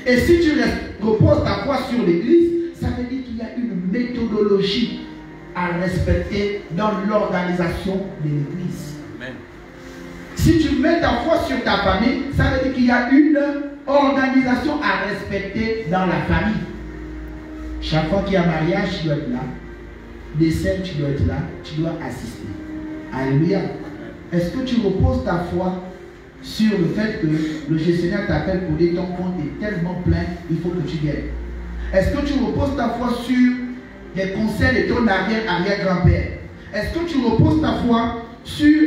Et si tu reposes ta foi sur l'Église, ça veut dire qu'il y a une méthodologie à respecter dans l'organisation de l'Église. Si tu mets ta foi sur ta famille, ça veut dire qu'il y a une organisation à respecter dans la famille. Chaque fois qu'il y a mariage, tu dois être là. Décès, tu dois être là. Tu dois assister. Alléluia. Est-ce que tu reposes ta foi sur le fait que le gestionnaire t'appelle pour dire ton compte est tellement plein, il faut que tu viennes? Est-ce que tu reposes ta foi sur les conseils de ton arrière-grand-père? Est-ce que tu reposes ta foi sur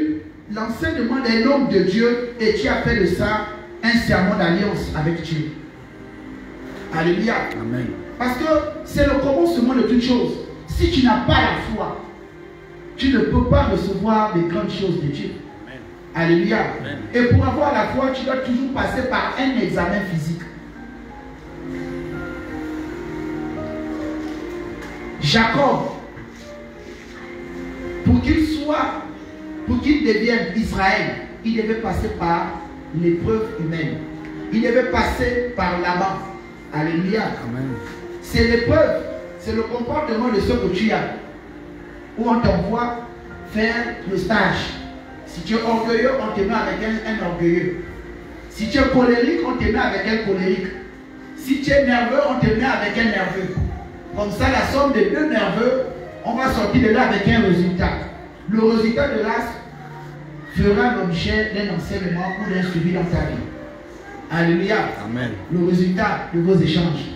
l'enseignement des hommes de Dieu et tu as fait de ça un serment d'alliance avec Dieu? Alléluia. Amen. Parce que c'est le commencement de toute chose. Si tu n'as pas la foi, tu ne peux pas recevoir les grandes choses de Dieu. Amen. Alléluia. Amen. Et pour avoir la foi, tu dois toujours passer par un examen physique. Jacob, pour qu'il devienne Israël, il devait passer par l'épreuve humaine. Il devait passer par Laban. Alléluia. Amen. C'est l'épreuve, c'est le comportement de ce que tu as. Où on t'envoie faire le stage. Si tu es orgueilleux, on te met avec un orgueilleux. Si tu es colérique, on te met avec un colérique. Si tu es nerveux, on te met avec un nerveux. Comme ça, la somme des deux nerveux, on va sortir de là avec un résultat. Le résultat de là fera l'objet d'un enseignement ou d'un suivi dans ta vie. Alléluia. Amen. Le résultat de vos échanges.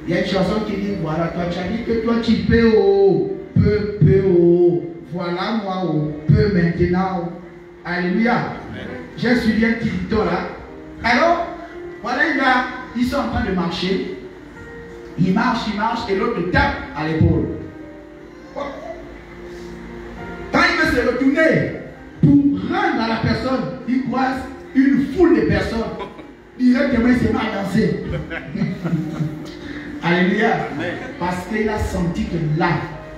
Il y a une chanson qui dit, voilà, toi tu as dit que toi tu peux, voilà moi, peu maintenant. Alléluia. J'ai suivi un petit bouton là. Alors, voilà un gars, ils sont en train de marcher. Il marche, et l'autre le tape à l'épaule. Quand il veut se retourner pour rendre à la personne, il croise une foule de personnes. Directement, il se met à danser. Alléluia. Parce qu'il a senti que là,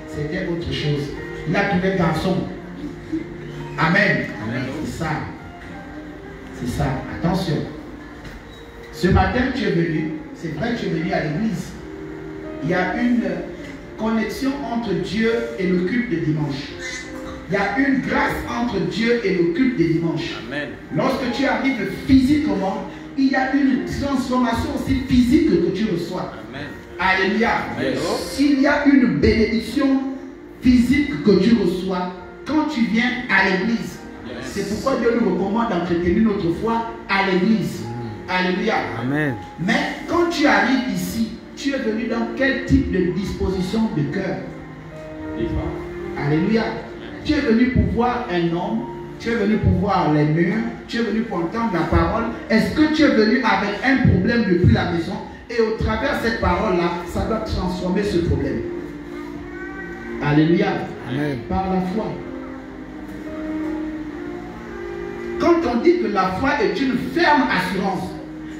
c'était autre chose. Il a trouvé garçon. Amen. C'est ça. C'est ça. Attention. Ce matin, tu es venu. C'est vrai que tu es venu à l'église. Il y a une connexion entre Dieu et le culte de dimanche. Il y a une grâce entre Dieu et le culte de dimanche. Amen. Lorsque tu arrives physiquement, il y a une transformation aussi physique que tu reçois. Amen. Alléluia. S'il y a une bénédiction physique que tu reçois quand tu viens à l'église, c'est pourquoi Dieu nous recommande d'entretenir notre foi à l'église. Alléluia. Amen. Mais quand tu arrives ici, tu es venu dans quel type de disposition de cœur? Alléluia. Tu es venu pour voir un homme, tu es venu pour voir les murs, tu es venu pour entendre la parole. Est-ce que tu es venu avec un problème depuis la maison et au travers de cette parole-là, ça doit transformer ce problème? Alléluia. Amen. Par la foi. Quand on dit que la foi est une ferme assurance,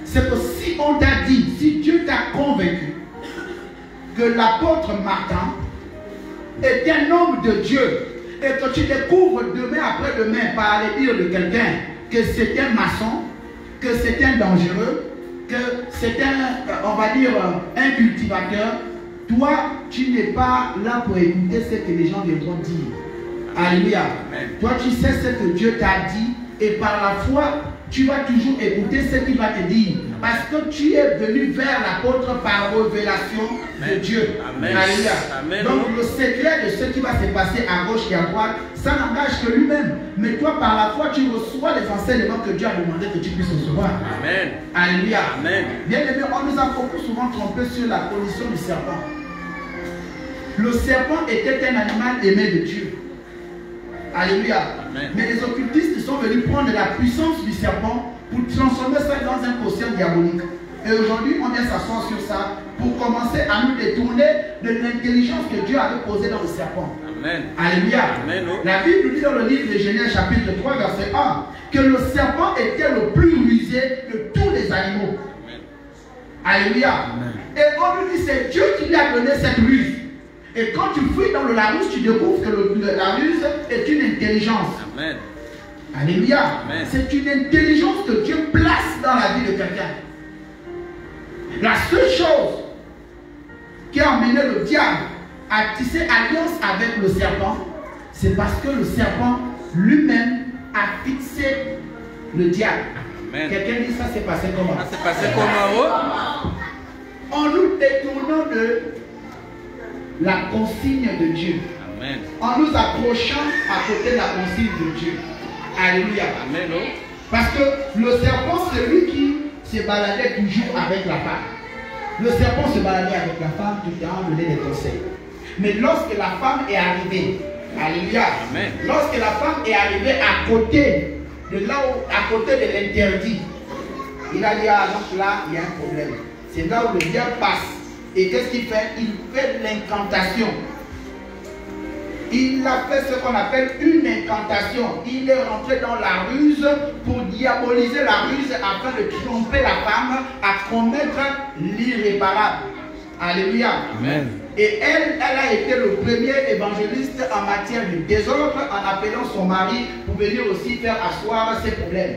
c'est que si on t'a dit, si Dieu t'a convaincu que l'apôtre Martin est un homme de Dieu et que tu découvres demain après-demain par aller dire de quelqu'un que c'est un maçon, que c'est un dangereux, que c'est un, on va dire, un cultivateur, toi, tu n'es pas là pour écouter ce que les gens viendront dire. Alléluia. Toi, tu sais ce que Dieu t'a dit et par la foi, tu vas toujours écouter ce qu'il va te dire. Parce que tu es venu vers l'apôtre par révélation de Dieu. Amen. Alléluia. Amen. Donc le secret de ce qui va se passer à gauche et à droite, ça n'engage que lui-même. Mais toi, par la foi, tu reçois les enseignements que Dieu a demandé que tu puisses recevoir. Amen. Alléluia. Amen. Bien aimé, on nous a beaucoup souvent trompé sur la position du serpent. Le serpent était un animal aimé de Dieu. Alléluia. Amen. Mais les occultistes sont venus prendre la puissance du serpent pour transformer ça dans un quotient diabolique. Et aujourd'hui, on vient s'asseoir sur ça pour commencer à nous détourner de l'intelligence que Dieu avait posée dans le serpent. Amen. Alléluia. Amen. La Bible nous dit dans le livre de Genèse chapitre 3 verset 1 que le serpent était le plus rusé de tous les animaux. Amen. Alléluia. Et on nous dit c'est Dieu qui lui a donné cette ruse. Et quand tu fouilles dans la ruse, tu découvres que la ruse est une intelligence. Amen. Alléluia. C'est une intelligence que Dieu place dans la vie de quelqu'un. La seule chose qui a emmené le diable à tisser alliance avec le serpent, c'est parce que le serpent lui-même a fixé le diable. Quelqu'un dit ça s'est passé comment? Ça s'est passé comment? En nous détournant de la consigne de Dieu. Amen. En nous approchant à côté de la consigne de Dieu. Alléluia. Amen. Parce que le serpent, c'est lui qui se baladait toujours avec la femme. Le serpent se baladait avec la femme tout le temps, donnait des conseils. Mais lorsque la femme est arrivée, alléluia, amen. Lorsque la femme est arrivée à côté de là où, à côté de l'interdit, il a dit, ah donc là, il y a un problème. C'est là où le diable passe. Et qu'est-ce qu'il fait? Il fait l'incantation. Il a fait ce qu'on appelle une incantation. Il est rentré dans la ruse pour diaboliser la ruse afin de tromper la femme à commettre l'irréparable. Alléluia. Amen. Et elle a été le premier évangéliste en matière de désordre en appelant son mari pour venir aussi faire asseoir ses problèmes.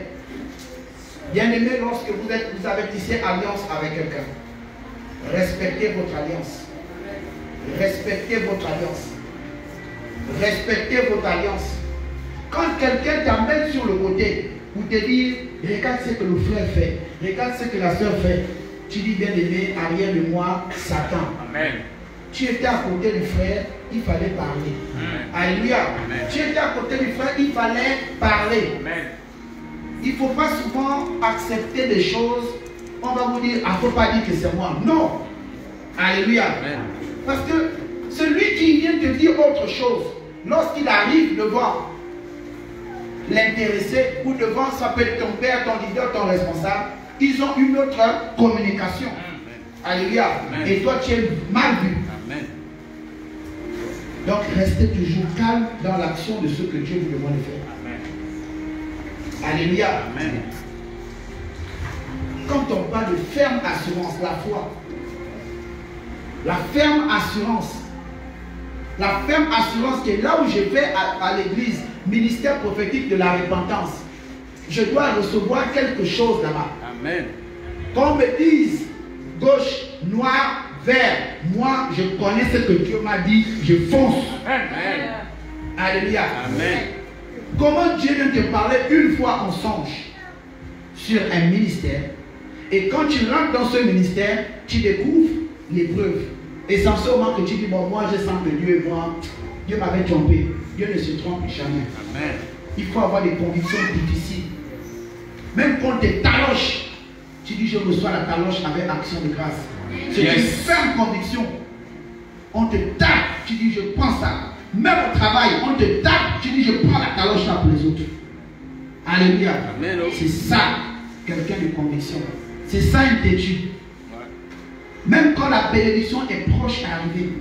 Bien-aimé, lorsque vous avez tissé alliance avec quelqu'un, respectez votre alliance. Respectez votre alliance. Respectez votre alliance. Quand quelqu'un t'amène sur le côté pour te dire, regarde ce que le frère fait, regarde ce que la soeur fait, tu dis, bien aimé, arrière de moi, Satan. Amen. Tu étais à côté du frère, il fallait parler. Alléluia. Tu étais à côté du frère, il fallait parler. Amen. Il ne faut pas souvent accepter des choses. On va vous dire, il ne faut pas dire que c'est moi. Non. Alléluia. Amen. Parce que celui qui vient te dire autre chose, lorsqu'il arrive devant l'intéressé ou devant, ça peut être ton père, ton leader, ton responsable, ils ont une autre communication. Alléluia. Et toi, tu es mal vu. Amen. Donc, restez toujours calme dans l'action de ce que Dieu vous demande de faire. Amen. Alléluia. Amen. Quand on parle de ferme assurance, la foi, la ferme assurance qui est là où je vais à l'église, ministère prophétique de la repentance, je dois recevoir quelque chose là-bas. Amen. Qu'on me dise gauche, noir, vert, moi je connais ce que Dieu m'a dit, je fonce. Amen. Alléluia. Amen. Comment Dieu vient te parler une fois en songe sur un ministère, et quand tu rentres dans ce ministère, tu découvres l'épreuve. Essentiellement que tu dis, bon, moi je sens que Dieu, moi, Dieu m'avait trompé. Dieu ne se trompe jamais. Amen. Il faut avoir des convictions difficiles. Même quand tu es taloche, tu dis, je reçois la taloche avec action de grâce. C'est une ferme conviction. On te tape, tu dis, je prends ça. Même au travail, on te tape, tu dis, je prends la taloche là pour les autres. Alléluia. C'est ça, quelqu'un de conviction. C'est ça une têtue. Même quand la bénédiction est proche d'arriver,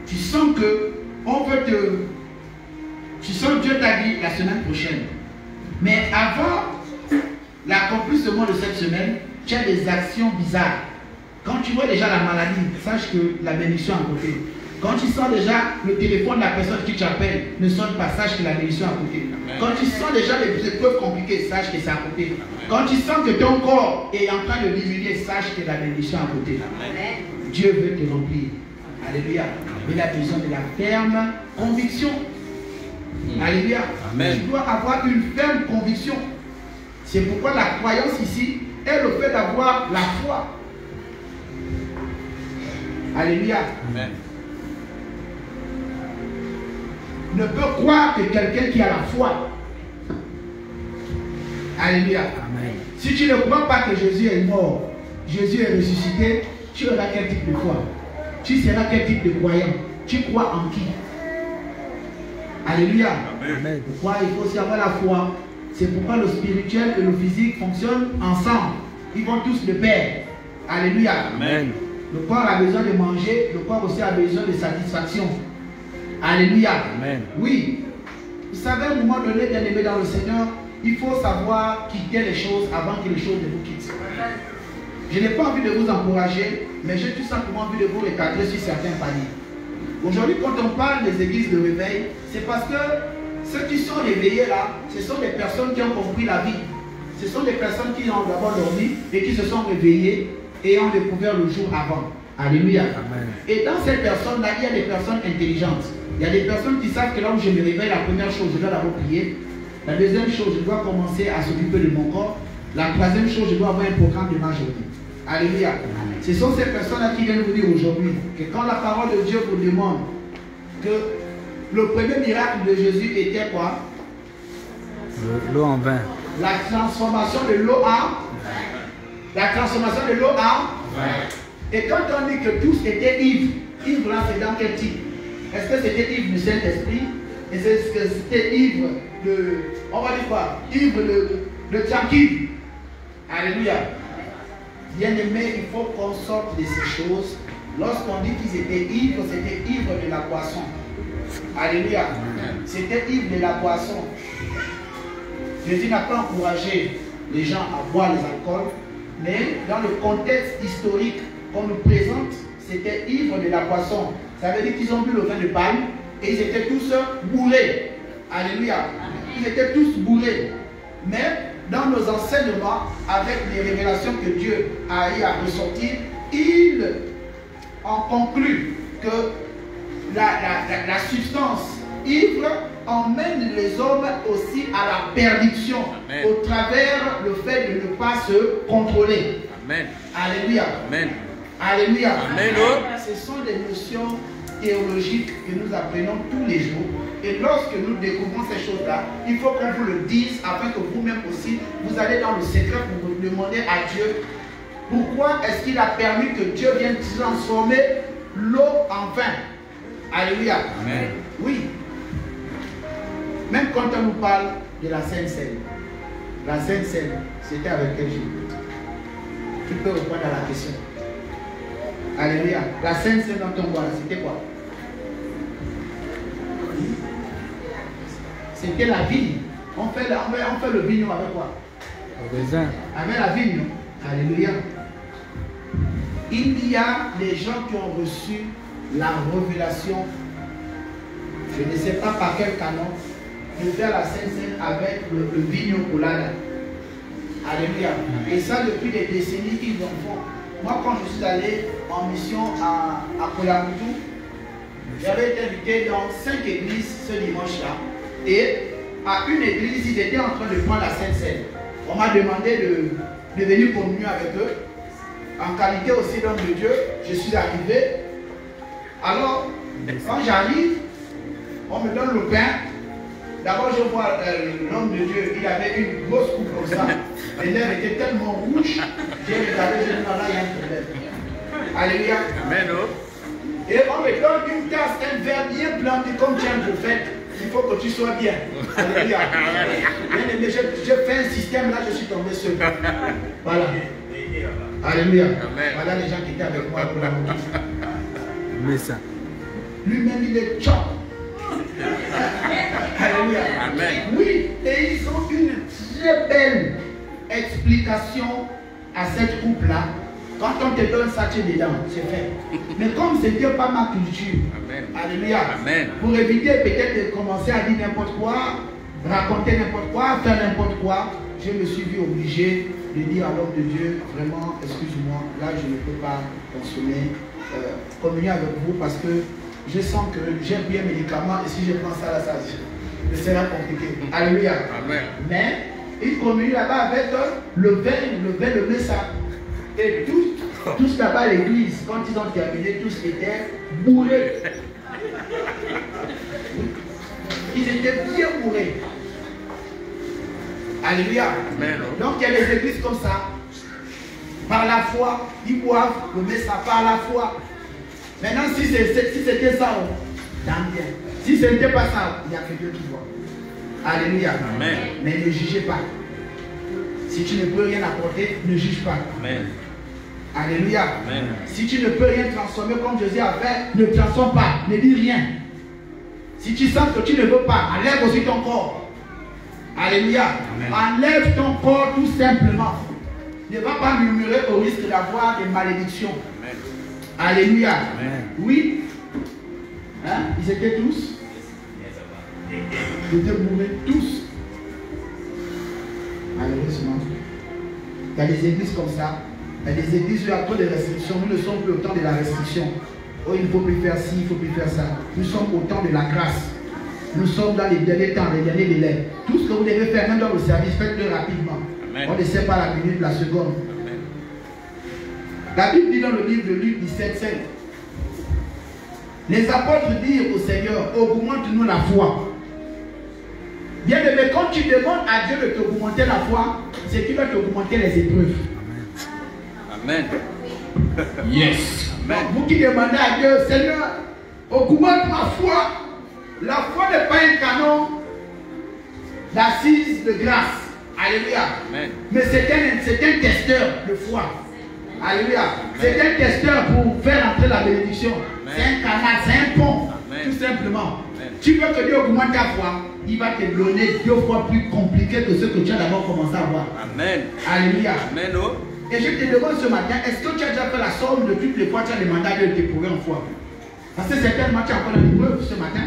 tu sens que on veut te... Tu sens que Dieu t'a dit la semaine prochaine. Mais avant l'accomplissement de cette semaine, tu as des actions bizarres. Quand tu vois déjà la maladie, sache que la bénédiction est à côté. Quand tu sens déjà le téléphone de la personne qui t'appelle ne sonne pas, sache que la bénédiction est à côté. Amen. Quand tu sens déjà les épreuves compliquées, sache que c'est à côté. Amen. Quand tu sens que ton corps est en train de diminuer, sache que la bénédiction est à côté. Amen. Dieu veut te remplir. Alléluia. Mais il a besoin de la ferme conviction. Alléluia. Amen. Tu dois avoir une ferme conviction. C'est pourquoi la croyance ici est le fait d'avoir la foi. Alléluia. Amen. Ne peut croire que quelqu'un qui a la foi. Alléluia. Amen. Si tu ne crois pas que Jésus est mort, Jésus est ressuscité, tu auras quel type de foi? Tu seras quel type de croyant? Tu crois en qui? Alléluia. Amen. Pourquoi il faut aussi avoir la foi? C'est pourquoi le spirituel et le physique fonctionnent ensemble. Ils vont tous de pair. Alléluia. Amen. Le corps a besoin de manger, le corps aussi a besoin de satisfaction. Alléluia. Amen. Oui. Vous savez, à un moment donné, bien aimé dans le Seigneur, il faut savoir quitter les choses avant que les choses ne vous quittent. Je n'ai pas envie de vous encourager, mais j'ai tout simplement envie de vous recadrer sur certains paliers. Aujourd'hui, quand on parle des églises de réveil, c'est parce que ceux qui sont réveillés là, ce sont des personnes qui ont compris la vie. Ce sont des personnes qui ont d'abord dormi et qui se sont réveillées et ont découvert le jour avant. Alléluia. Amen. Et dans ces personnes-là, il y a des personnes intelligentes. Il y a des personnes qui savent que là où je me réveille, la première chose, je dois d'abord prier. La deuxième chose, je dois commencer à s'occuper de mon corps. La troisième chose, je dois avoir un programme de ma journée. Alléluia. Ce sont ces personnes-là qui viennent vous dire aujourd'hui que quand la parole de Dieu vous demande que le premier miracle de Jésus était quoi? L'eau en vin. La transformation de l'eau en la transformation de l'eau en vin. Et quand on dit que tous étaient ivres, ivre là c'est dans quel type? Est-ce que c'était ivre du Saint-Esprit? Est-ce que c'était ivre de, on va dire quoi? Ivre de tranquille. Alléluia. Bien aimé, il faut qu'on sorte de ces choses. Lorsqu'on dit qu'ils étaient ivres, c'était ivre de la boisson. Alléluia. C'était ivre de la boisson. Jésus n'a pas encouragé les gens à boire les alcools, mais dans le contexte historique qu'on nous présente, c'était ivre de la boisson. Ça veut dire qu'ils ont bu le vin de palme et ils étaient tous bourrés. Alléluia. Ils étaient tous bourrés. Mais dans nos enseignements, avec les révélations que Dieu a eu à ressortir, ils ont conclu que la substance ivre emmène les hommes aussi à la perdition. Amen. Au travers le fait de ne pas se contrôler. Amen. Alléluia. Amen. Alléluia. Amen. Ce sont des notions théologiques que nous apprenons tous les jours. Et lorsque nous découvrons ces choses-là, il faut qu'on vous le dise afin que vous-même aussi, vous allez dans le secret pour vous demander à Dieu pourquoi est-ce qu'il a permis que Dieu vienne transformer l'eau en vin. Alléluia. Amen. Oui. Même quand on nous parle de la Sainte Seine, la Sainte Seine, c'était avec quel jour? Tu peux répondre à la question. Alléluia. La Sainte Seine dont on voit là, c'était quoi? C'était la vigne. On fait le vignon avec quoi? Avec la vigne. Alléluia. Il y a des gens qui ont reçu la révélation, je ne sais pas par quel canon, de faire la Sainte Seine avec le vigno colada. Alléluia. Et ça depuis des décennies qu'ils en font. Moi quand je suis allé en mission à Koyamutu, j'avais été invité dans 5 églises ce dimanche-là. Et à une église, ils étaient en train de prendre la Sainte Seine. On m'a demandé de venir communier avec eux. En qualité aussi d'homme de Dieu, je suis arrivé. Alors, quand j'arrive, on me donne le pain. D'abord, je vois l'homme de Dieu, il avait une grosse coupe comme ça. Les lèvres étaient tellement rouges. J'ai regardé, j'ai dit, là, il y a un problème. Alléluia. Amen. Et on me donne une tasse, un verre bien planté comme tu es un prophète. Il faut que tu sois bien. Alléluia. J'ai fait un système, là, je suis tombé seul. Voilà. Alléluia. Amen. Voilà les gens qui étaient avec moi pour la motive. Mais ça. Lui-même, il est chop. Alléluia. Amen. Oui, et ils ont une très belle explication à cette coupe-là. Quand on te donne ça, tu es dedans, c'est fait. Mais comme ce n'était pas ma culture, amen. Alléluia. Amen. Pour éviter peut-être de commencer à dire n'importe quoi, raconter n'importe quoi, faire n'importe quoi, je me suis vu obligé de dire à l'homme de Dieu, vraiment, excuse-moi, là je ne peux pas consommer, communier avec vous parce que je sens que j'ai pris un médicament et si je prends ça là, ça sera compliqué. Alléluia. Amen. Mais il communie là-bas avec le vin de Messa. Et tous là-bas à l'église, quand ils ont terminé, tous étaient bourrés. Ils étaient bien bourrés. Alléluia. Amen. Donc il y a des églises comme ça. Par la foi, ils boivent le Messa par la foi. Maintenant, si c'était ça, tant bien. Si ce n'était pas ça, il n'y a que Dieu qui voit. Alléluia. Amen. Mais ne jugez pas. Si tu ne peux rien apporter, ne juge pas. Amen. Alléluia. Amen. Si tu ne peux rien transformer comme Jésus a fait, ne transforme pas, ne dis rien. Si tu sens que tu ne veux pas, enlève aussi ton corps. Alléluia. Amen. Enlève ton corps tout simplement. ne va pas murmurer au risque d'avoir des malédictions. Alléluia. Amen. Oui. Hein? Ils étaient tous. Ils étaient bourrés tous. Malheureusement. Il y a des églises comme ça. Il y a des églises où il y a trop de restrictions. Nous ne sommes plus au temps de la restriction. Oh, il ne faut plus faire ci, il ne faut plus faire ça. Nous sommes au temps de la grâce. Nous sommes dans les derniers temps, les derniers délais. Tout ce que vous devez faire, même dans le service, faites-le rapidement. Amen. On ne sait pas la minute, la seconde. Amen. La Bible dit dans le livre de Luc 17:5. Les apôtres dirent au Seigneur, augmente-nous la foi. Bien aimé, quand tu demandes à Dieu de t'augmenter la foi, c'est qu'il va t'augmenter les épreuves. Amen. Yes. Amen. Donc, vous qui demandez à Dieu, Seigneur, augmente ma foi. La foi n'est pas un canon d'assise de grâce. Alléluia. Amen. Mais c'est un testeur de foi. Alléluia. C'est un testeur pour faire entrer la bénédiction. C'est un canal, c'est un pont. Amen. Tout simplement. Amen. Tu veux que Dieu augmente ta foi, il va te donner 2 fois plus compliqué que ce que tu as d'abord commencé à voir. Amen. Alléluia. Amen. Oh. Et je te demande ce matin, est-ce que tu as déjà fait la somme de toutes les fois que tu as demandé à Dieu de t'éprouver en foi? Parce que certainement tu as encore une épreuve ce matin.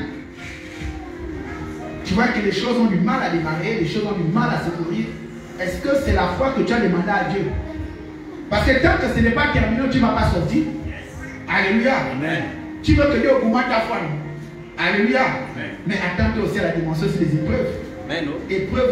Tu vois que les choses ont du mal à démarrer, les choses ont du mal à se courir. Est-ce que c'est la foi que tu as demandé à Dieu? Parce que tant que ce n'est pas terminé, tu ne vas pas sortir. Alléluia. Amen. Tu veux que Dieu augmente ta foi. Alléluia. Amen. Mais attends aussi à la dimension, c'est des épreuves. Amen. Épreuve.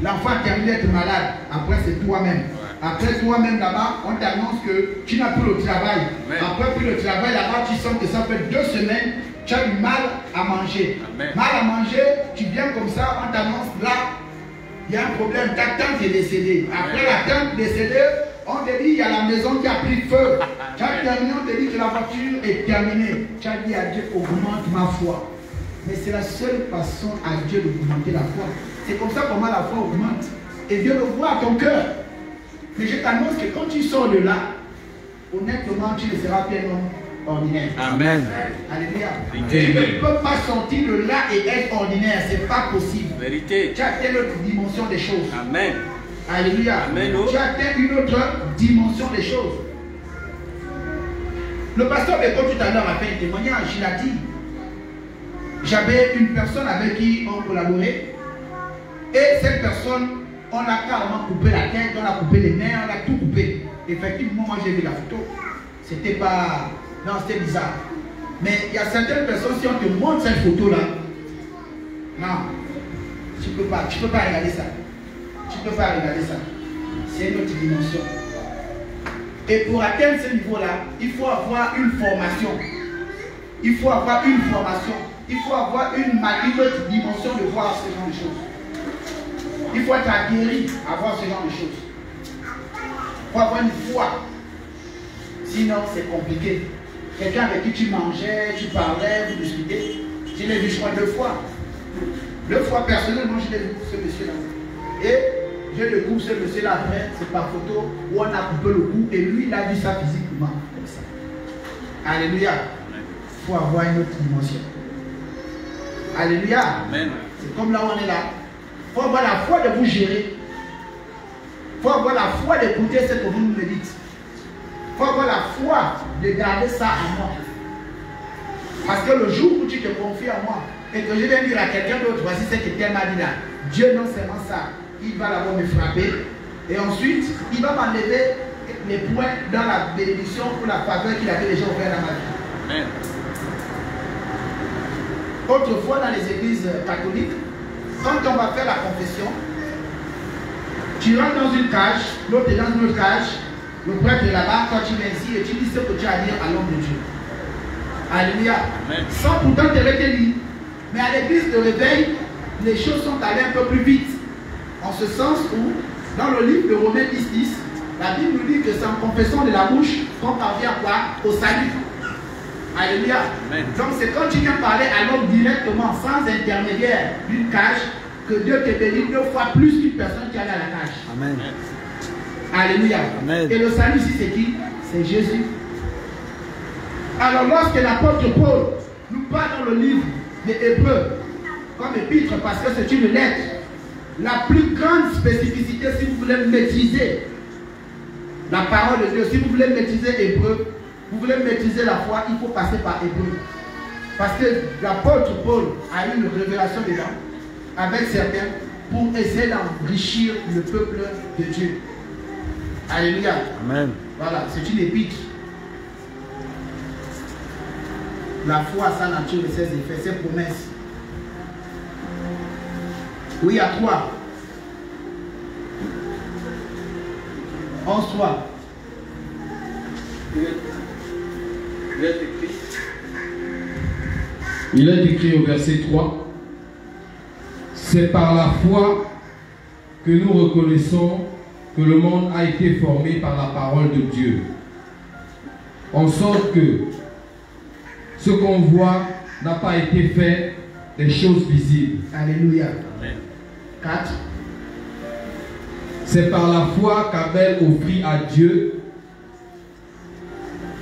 L'enfant a terminé d'être malade. Après, c'est toi-même. Après toi-même là-bas, on t'annonce que tu n'as plus le travail. Amen. Après plus le travail là-bas, tu sens que ça fait 2 semaines, tu as du mal à manger. Amen. Mal à manger, tu viens comme ça, on t'annonce là, il y a un problème, ta tante est décédée. Après la tante décédée, on te dit il y a la maison qui a pris feu. Tu as terminé, on te dit que la voiture est terminée. Tu as dit à Dieu, augmente ma foi. Mais c'est la seule façon à Dieu d'augmenter la foi. C'est comme ça comment la foi augmente. Et Dieu le voit à ton cœur. Mais je t'annonce que quand tu sors de là, honnêtement, tu ne seras plus un homme ordinaire. Amen. Alléluia. Tu ne peux pas sortir de là et être ordinaire. Ce n'est pas possible. Vérité. Tu as atteint une autre dimension des choses. Amen. Alléluia. Amen. Tu as atteint une autre dimension des choses. Le pasteur Beko tout à l'heure a fait un témoignage. Il a dit, j'avais une personne avec qui on collaborait. Et cette personne, on a carrément coupé la tête, on a coupé les mains, on a tout coupé. Effectivement, moi j'ai vu la photo. C'était pas... Non, c'était bizarre. Mais il y a certaines personnes, si on te montre cette photo-là, non, tu ne peux pas regarder ça. Tu ne peux pas regarder ça. C'est une autre dimension. Et pour atteindre ce niveau-là, il faut avoir une formation. Il faut avoir une formation. Il faut avoir une autre dimension de voir ce genre de choses. Il faut être aguerri à voir ce genre de choses. Il faut avoir une foi. Sinon, c'est compliqué. Quelqu'un avec qui tu mangeais, tu parlais, vous discutez. Je l'ai vu, je crois, 2 fois. 2 fois personnellement, je l'ai vu, ce monsieur-là. Et je le coupe, ce monsieur-là, après, c'est par photo où on a coupé le cou et lui, il a vu ça physiquement, comme ça. Alléluia. Il faut avoir une autre dimension. Alléluia. Amen. C'est comme là où on est là. Il faut avoir la foi de vous gérer. Il faut avoir la foi d'écouter ce que vous nous dites. Il faut avoir la foi de garder ça à moi. Parce que le jour où tu te confies à moi et que je viens dire à quelqu'un d'autre, voici ce que Dieu m'a dit là. Dieu non seulement ça, il va d'abord me frapper et ensuite il va m'enlever les points dans la bénédiction pour la faveur qu'il avait déjà ouverte dans ma vie. Amen. Autrefois dans les églises catholiques, quand on va faire la confession, tu rentres dans une cage, l'autre est dans une autre cage, le prêtre est là-bas, toi tu viens ici et tu dis ce que tu as à dire à l'homme de Dieu. Alléluia. Amen. Sans pourtant te retenir. Mais à l'église de réveil, les choses sont allées un peu plus vite. En ce sens où, dans le livre de Romains 10:10, la Bible nous dit que c'est en confessant de la bouche qu'on parvient à quoi? Au salut. Alléluia. Amen. Donc c'est quand tu viens parler à l'homme directement, sans intermédiaire d'une cage, que Dieu te bénit 2 fois plus qu'une personne qui est allée à la cage. Amen. Alléluia. Amen. Et le salut ici c'est qui? C'est Jésus. Alors lorsque l'apôtre Paul nous parle dans le livre des Hébreux, comme épître, parce que c'est une lettre, La plus grande spécificité, si vous voulez maîtriser la parole de Dieu, si vous voulez maîtriser l'hébreu, vous voulez maîtriser la foi, il faut passer par hébreu. Parce que l'apôtre Paul a eu une révélation dedans, avec certains, pour essayer d'enrichir le peuple de Dieu. Alléluia. Amen. Voilà, c'est une épître. La foi sans nature et ses effets, ses promesses. Oui, à 3. 11-3. Il est écrit au verset 3. C'est par la foi que nous reconnaissons que le monde a été formé par la parole de Dieu. En sorte que ce qu'on voit n'a pas été fait des choses visibles. Alléluia. Amen. 4. C'est par la foi qu'Abel offrit à Dieu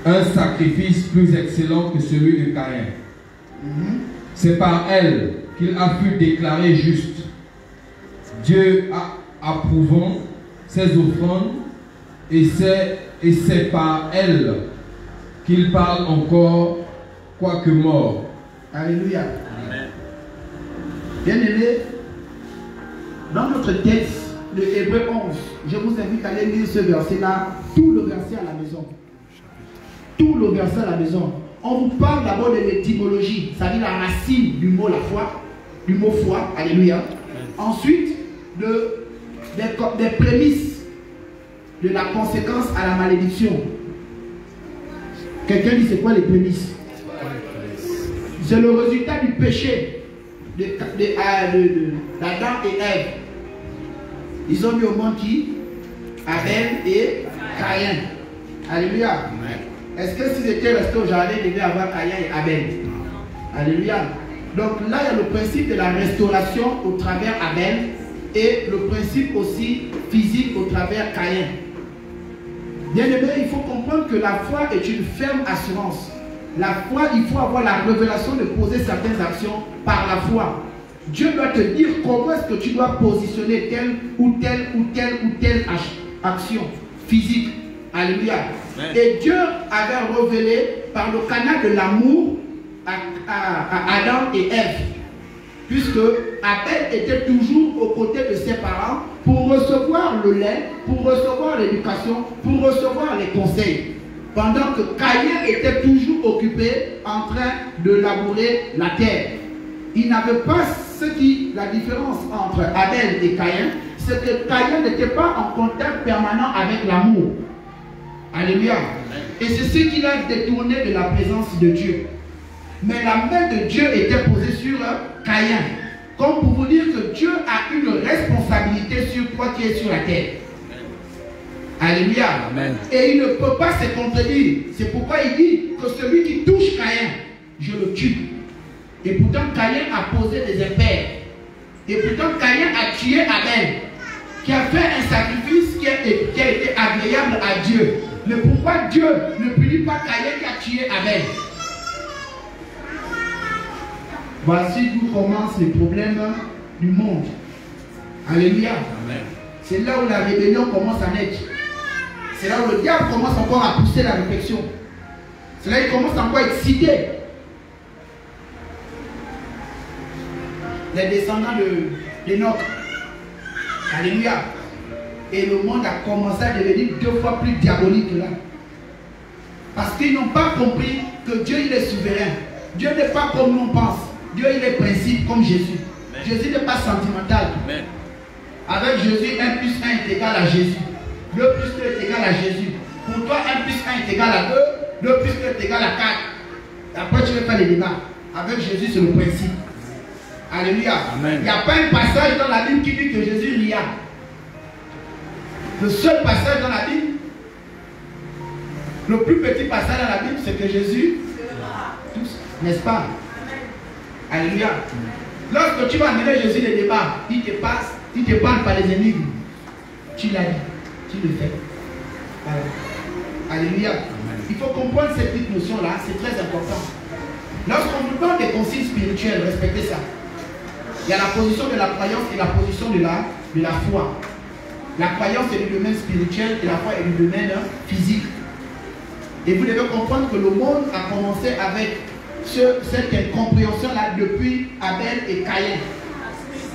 un sacrifice plus excellent que celui de Caïn. C'est par elle qu'il a pu déclarer juste, Dieu approuvant ses offrandes, et c'est par elle qu'il parle encore, quoique mort. Alléluia. Amen. Bien-aimés, dans notre texte de Hébreux 11, je vous invite à aller lire ce verset-là, tout le verset à la maison. Tout le verset à la maison. On vous parle d'abord de l'étymologie, c'est-à-dire la racine du mot la foi, du mot foi, alléluia. Ensuite, des prémices de la conséquence à la malédiction. Quelqu'un dit c'est quoi les prémices? C'est le résultat du péché d'Adam et Ève. Ils ont mis au monde qui? Abel et Caïn. Alléluia. Est-ce que s'ils étaient restés au jardin, ils devaient avoir Caïn et Abel? Alléluia. Donc là, il y a le principe de la restauration au travers Abel et le principe aussi physique au travers Caïn. Bien aimé, il faut comprendre que la foi est une ferme assurance. La foi, il faut avoir la révélation de poser certaines actions par la foi. Dieu doit te dire comment est-ce que tu dois positionner telle ou telle ou telle ou telle action physique. Alléluia. Et Dieu avait révélé par le canal de l'amour à Adam et Ève. Puisque Abel était toujours aux côtés de ses parents pour recevoir le lait, pour recevoir l'éducation, pour recevoir les conseils. Pendant que Caïn était toujours occupé en train de labourer la terre. Il n'avait pas la différence entre Abel et Caïn, c'est que Caïn n'était pas en contact permanent avec l'amour. Alléluia. Et c'est ce qui l'a détourné de la présence de Dieu. Mais la main de Dieu était posée sur Caïn. Comme pour vous dire que Dieu a une responsabilité sur toi qui es sur la terre. Alléluia. Amen. Et il ne peut pas se contredire. C'est pourquoi il dit que celui qui touche Caïn, je le tue. Et pourtant Caïn a posé des impairs. Et pourtant Caïn a tué Abel, qui a fait un sacrifice qui a été agréable à Dieu. Mais pourquoi Dieu ne punit pas Caïn qui a tué Abel? Voici d'où commencent les problèmes du monde. Alléluia. C'est là où la rébellion commence à naître. C'est là où le diable commence encore à pousser la réflexion. C'est là qu'il commence encore à exciter les descendants d'Enoch. Alléluia. Et le monde a commencé à devenir 2 fois plus diabolique là. Parce qu'ils n'ont pas compris que Dieu il est souverain. Dieu n'est pas comme l'on pense. Dieu il est principe comme Jésus. Amen. Jésus n'est pas sentimental. Amen. Avec Jésus, 1 plus 1 est égal à Jésus. 2 plus 2 est égal à Jésus. Pour toi, 1 plus 1 est égal à 2. 2 plus 2 est égal à 4. Après, tu veux faire les débats. Avec Jésus, c'est le principe. Alléluia. Amen. Il n'y a pas un passage dans la Bible qui dit que Jésus ria. Le seul passage dans la Bible, le plus petit passage dans la Bible, c'est que Jésus, n'est-ce pas? Alléluia. Lorsque tu vas amener Jésus les débats, il te parle par les énigmes. Tu l'as dit, tu le fais. Voilà. Alléluia. Il faut comprendre cette petite notion-là, c'est très important. Lorsqu'on vous donne des consignes spirituelles, respectez ça. Il y a la position de la croyance et la position de la foi. La croyance est du domaine spirituel et la foi est du domaine physique. Et vous devez comprendre que le monde a commencé avec cette incompréhension-là depuis Abel et Caïn.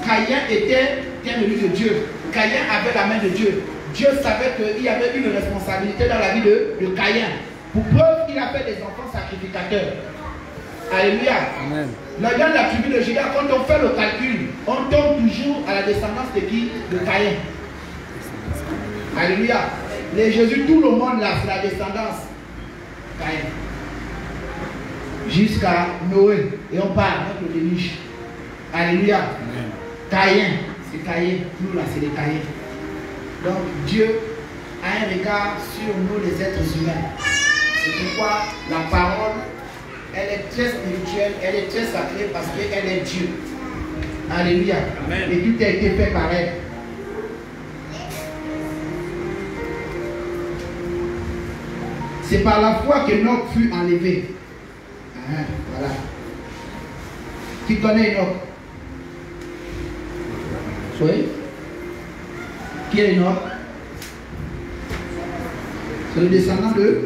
Caïn était venu de Dieu. Caïn avait la main de Dieu. Dieu savait qu'il y avait une responsabilité dans la vie de Caïn. Pour preuve, il a fait des enfants sacrificateurs. Alléluia. Amen. Là, dans la tribu de Juda, quand on fait le calcul, on tombe toujours à la descendance de qui? De Caïn. Alléluia. Les Jésus, tout le monde là, c'est la descendance. Caïn. Jusqu'à Noé. Et on part avec le déluge. Alléluia. Amen. Caïn. C'est Caïn. Nous là, c'est les Caïns. Donc Dieu a un regard sur nous les êtres humains. C'est pourquoi la parole, elle est très spirituelle, elle est très sacrée parce qu'elle est Dieu. Alléluia. Amen. Et tout a été fait par elle. C'est par la foi que Enoch fut enlevé. Voilà. Qui connaît Enoch? Oui. Qui est Enoch? C'est le descendant de...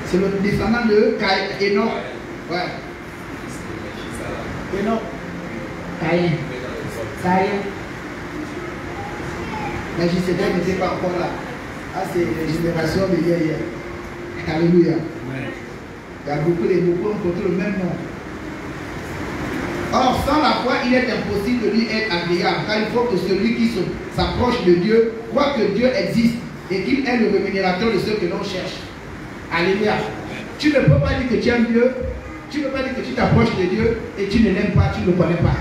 C'est le descendant de Enoch. Ouais. Enoch. Caïn. Mais Gisèle n'était pas encore là. Ah, c'est la génération de hier. Alléluia. Il y a beaucoup de mots qui ont porté le même nom. Or, sans la foi, il est impossible de lui être agréable, car il faut que celui qui s'approche de Dieu croit que Dieu existe et qu'il est le rémunérateur de ceux que l'on cherche. Alléluia. Tu ne peux pas dire que tu aimes Dieu, tu ne peux pas dire que tu t'approches de Dieu et tu ne l'aimes pas, tu ne le connais pas.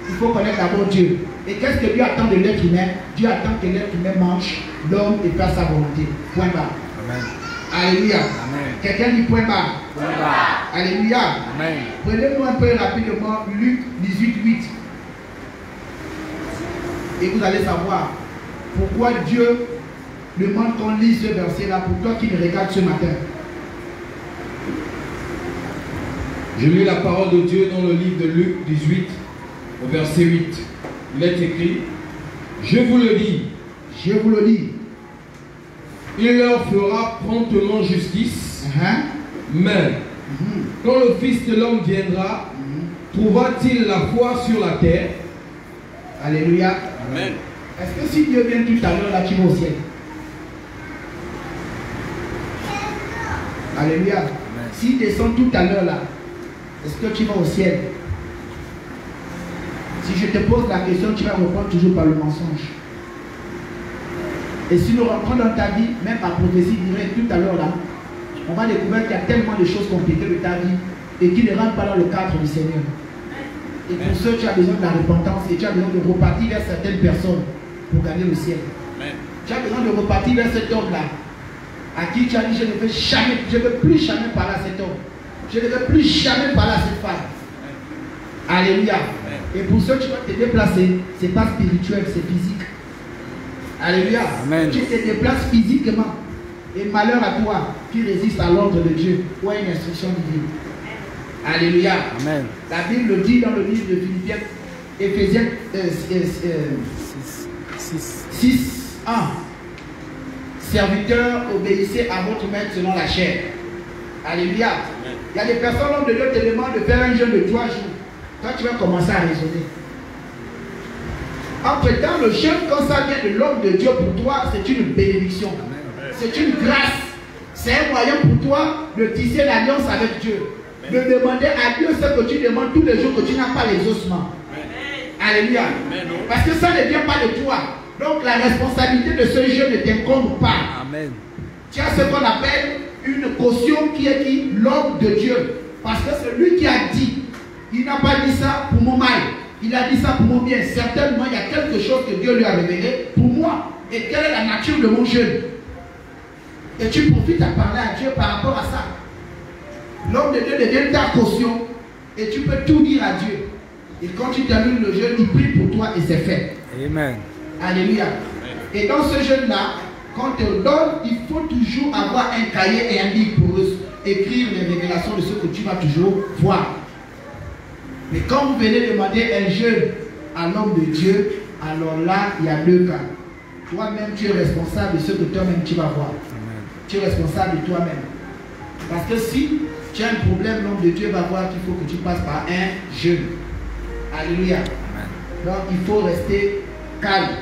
Il faut connaître d'abord Dieu. Et qu'est-ce que Dieu attend de l'être humain? Dieu attend que l'être humain mange l'homme et fasse sa volonté. Point barre. Amen. Alléluia. Amen. Quelqu'un dit point barre. Point barre. Alléluia. Amen. Prenez-nous un peu rapidement Luc 18:8. Et vous allez savoir pourquoi Dieu demande qu'on lise ce verset-là pour toi qui me regardes ce matin. Je lis la parole de Dieu dans le livre de Luc 18, au verset 8. Il est écrit, je vous le dis, il leur fera promptement justice, mais quand le Fils de l'homme viendra, trouvera-t-il la foi sur la terre? Alléluia. Amen. Est-ce que si Dieu vient tout à l'heure, là, tu vas au ciel? Alléluia. Amen. S'il descend tout à l'heure, là, est-ce que tu vas au ciel? Si je te pose la question, tu vas répondre toujours par le mensonge. Et si nous rentrons dans ta vie, même par prophétie directe tout à l'heure là, on va découvrir qu'il y a tellement de choses compliquées de ta vie et qui ne rentrent pas dans le cadre du Seigneur. Et pour ceux, tu as besoin de la repentance et tu as besoin de repartir vers certaines personnes pour gagner le ciel. Amen. Tu as besoin de repartir vers cet homme-là, à qui tu as dit, je ne veux plus jamais parler à cet homme. Je ne veux plus jamais parler à cette femme. Alléluia. Et pour ceux qui vont te déplacer, ce n'est pas spirituel, c'est physique. Alléluia. Amen. Tu te déplaces physiquement. Et malheur à toi qui résiste à l'ordre de Dieu ou à une instruction divine. Alléluia. Amen. La Bible le dit dans le livre de Philippiens, Éphésiens 6, 1. Serviteurs, obéissez à votre maître selon la chair. Alléluia. Amen. Il y a des personnes, l'homme de Dieu te demande de faire un jeûne de 3 jours. Toi, tu vas commencer à raisonner. Entre-temps, le jeûne, quand ça vient de l'homme de Dieu pour toi, c'est une bénédiction. C'est une grâce. C'est un moyen pour toi de tisser l'alliance avec Dieu. De demander à Dieu ce que tu demandes tous les jours que tu n'as pas les ossements. Alléluia. Parce que ça ne vient pas de toi. Donc la responsabilité de ce jeûne ne t'incombe pas. Amen. Tu as ce qu'on appelle une caution qui est qui? L'homme de Dieu. Parce que c'est lui qui a dit. Il n'a pas dit ça pour mon mal. Il a dit ça pour mon bien. Certainement, il y a quelque chose que Dieu lui a révélé pour moi. Et quelle est la nature de mon jeûne? Et tu profites à parler à Dieu par rapport à ça. L'homme de Dieu devient ta caution. Et tu peux tout dire à Dieu. Et quand tu termines le jeûne, il prie pour toi et c'est fait. Amen. Alléluia. Et dans ce jeûne-là, quand on te donne, il faut toujours avoir un cahier et un livre pour écrire les révélations de ce que tu vas toujours voir. Mais quand vous venez demander un jeûne à l'homme de Dieu, alors là, il y a deux cas. Toi-même, tu es responsable de ce que toi-même tu vas voir. Amen. Tu es responsable de toi-même. Parce que si tu as un problème, l'homme de Dieu va voir qu'il faut que tu passes par un jeûne. Alléluia. Amen. Donc, il faut rester calme.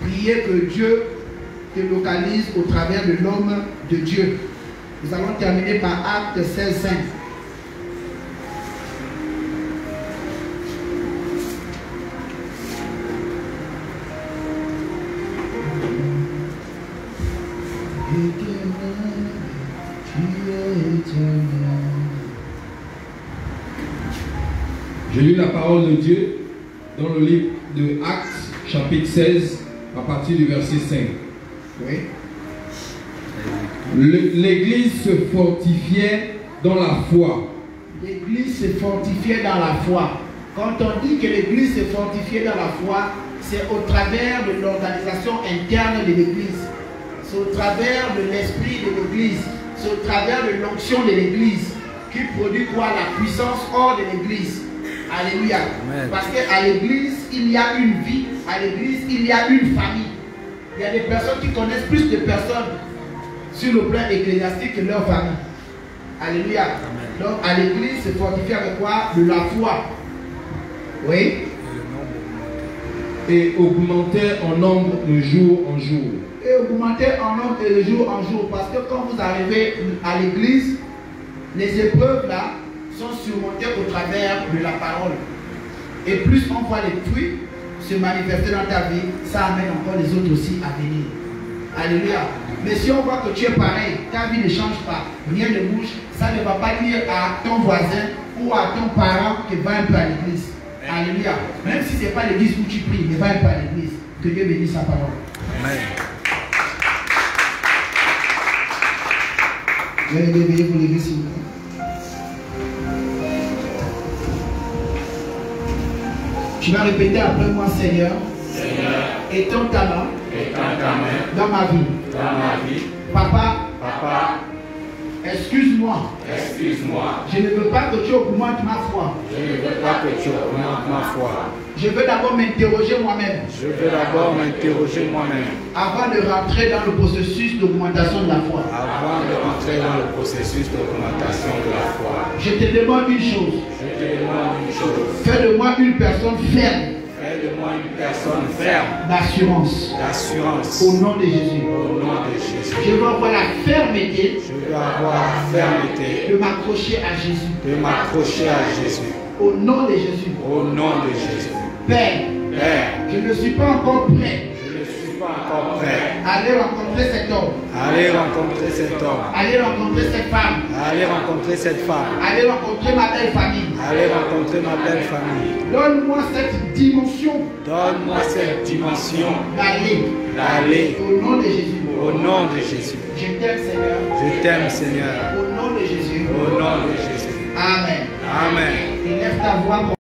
Prier que Dieu te localise au travers de l'homme de Dieu. Nous allons terminer par Actes 16:5. Je lis la parole de Dieu dans le livre de Actes, chapitre 16, à partir du verset 5. Oui. L'Église se fortifiait dans la foi. L'Église se fortifiait dans la foi. Quand on dit que l'Église se fortifiait dans la foi, c'est au travers de l'organisation interne de l'Église. C'est au travers de l'esprit de l'Église. C'est au travers de l'onction de l'Église qui produit quoi? La puissance hors de l'Église. Alléluia. Amen. Parce qu'à l'Église, il y a une vie. À l'Église, il y a une famille. Il y a des personnes qui connaissent plus de personnes sur le plan ecclésiastique que leur famille. Alléluia. Amen. Donc à l'Église, se fortifier avec quoi? De la foi. Oui. Et augmenter en nombre de jour en jour. Et augmenter en nombre de jour en jour. Parce que quand vous arrivez à l'Église, les épreuves là sont surmontées au travers de la parole. Et plus on voit les fruits se manifester dans ta vie, ça amène encore les autres aussi à venir. Alléluia. Mais si on voit que tu es pareil, ta vie ne change pas, rien ne bouge, ça ne va pas dire à ton voisin ou à ton parent que va un peu à l'église. Alléluia. Même si ce n'est pas l'église où tu pries, mais va un peu à l'église. Que Dieu bénisse sa parole. Amen. Veuillez vous lever s'il vous plaît. Tu vas répéter après moi, Seigneur. Seigneur, étends ta main dans ma vie. Papa, excuse-moi. Je ne veux pas que tu augmentes ma foi. Je veux d'abord m'interroger moi-même. Avant de rentrer dans le processus d'augmentation de la foi. Je te demande une chose. Fais de moi une personne ferme. D'assurance. Au nom de Jésus. Je veux avoir la fermeté. De m'accrocher à Jésus. Au nom de Jésus. Père, je ne suis pas encore prêt. Allez rencontrer cet homme. Allez rencontrer cette femme. Allez rencontrer ma belle famille. Donne-moi cette dimension. D'aller. Au nom de Jésus. Je t'aime, Seigneur. Au nom de Jésus. Amen. Élève ta voix.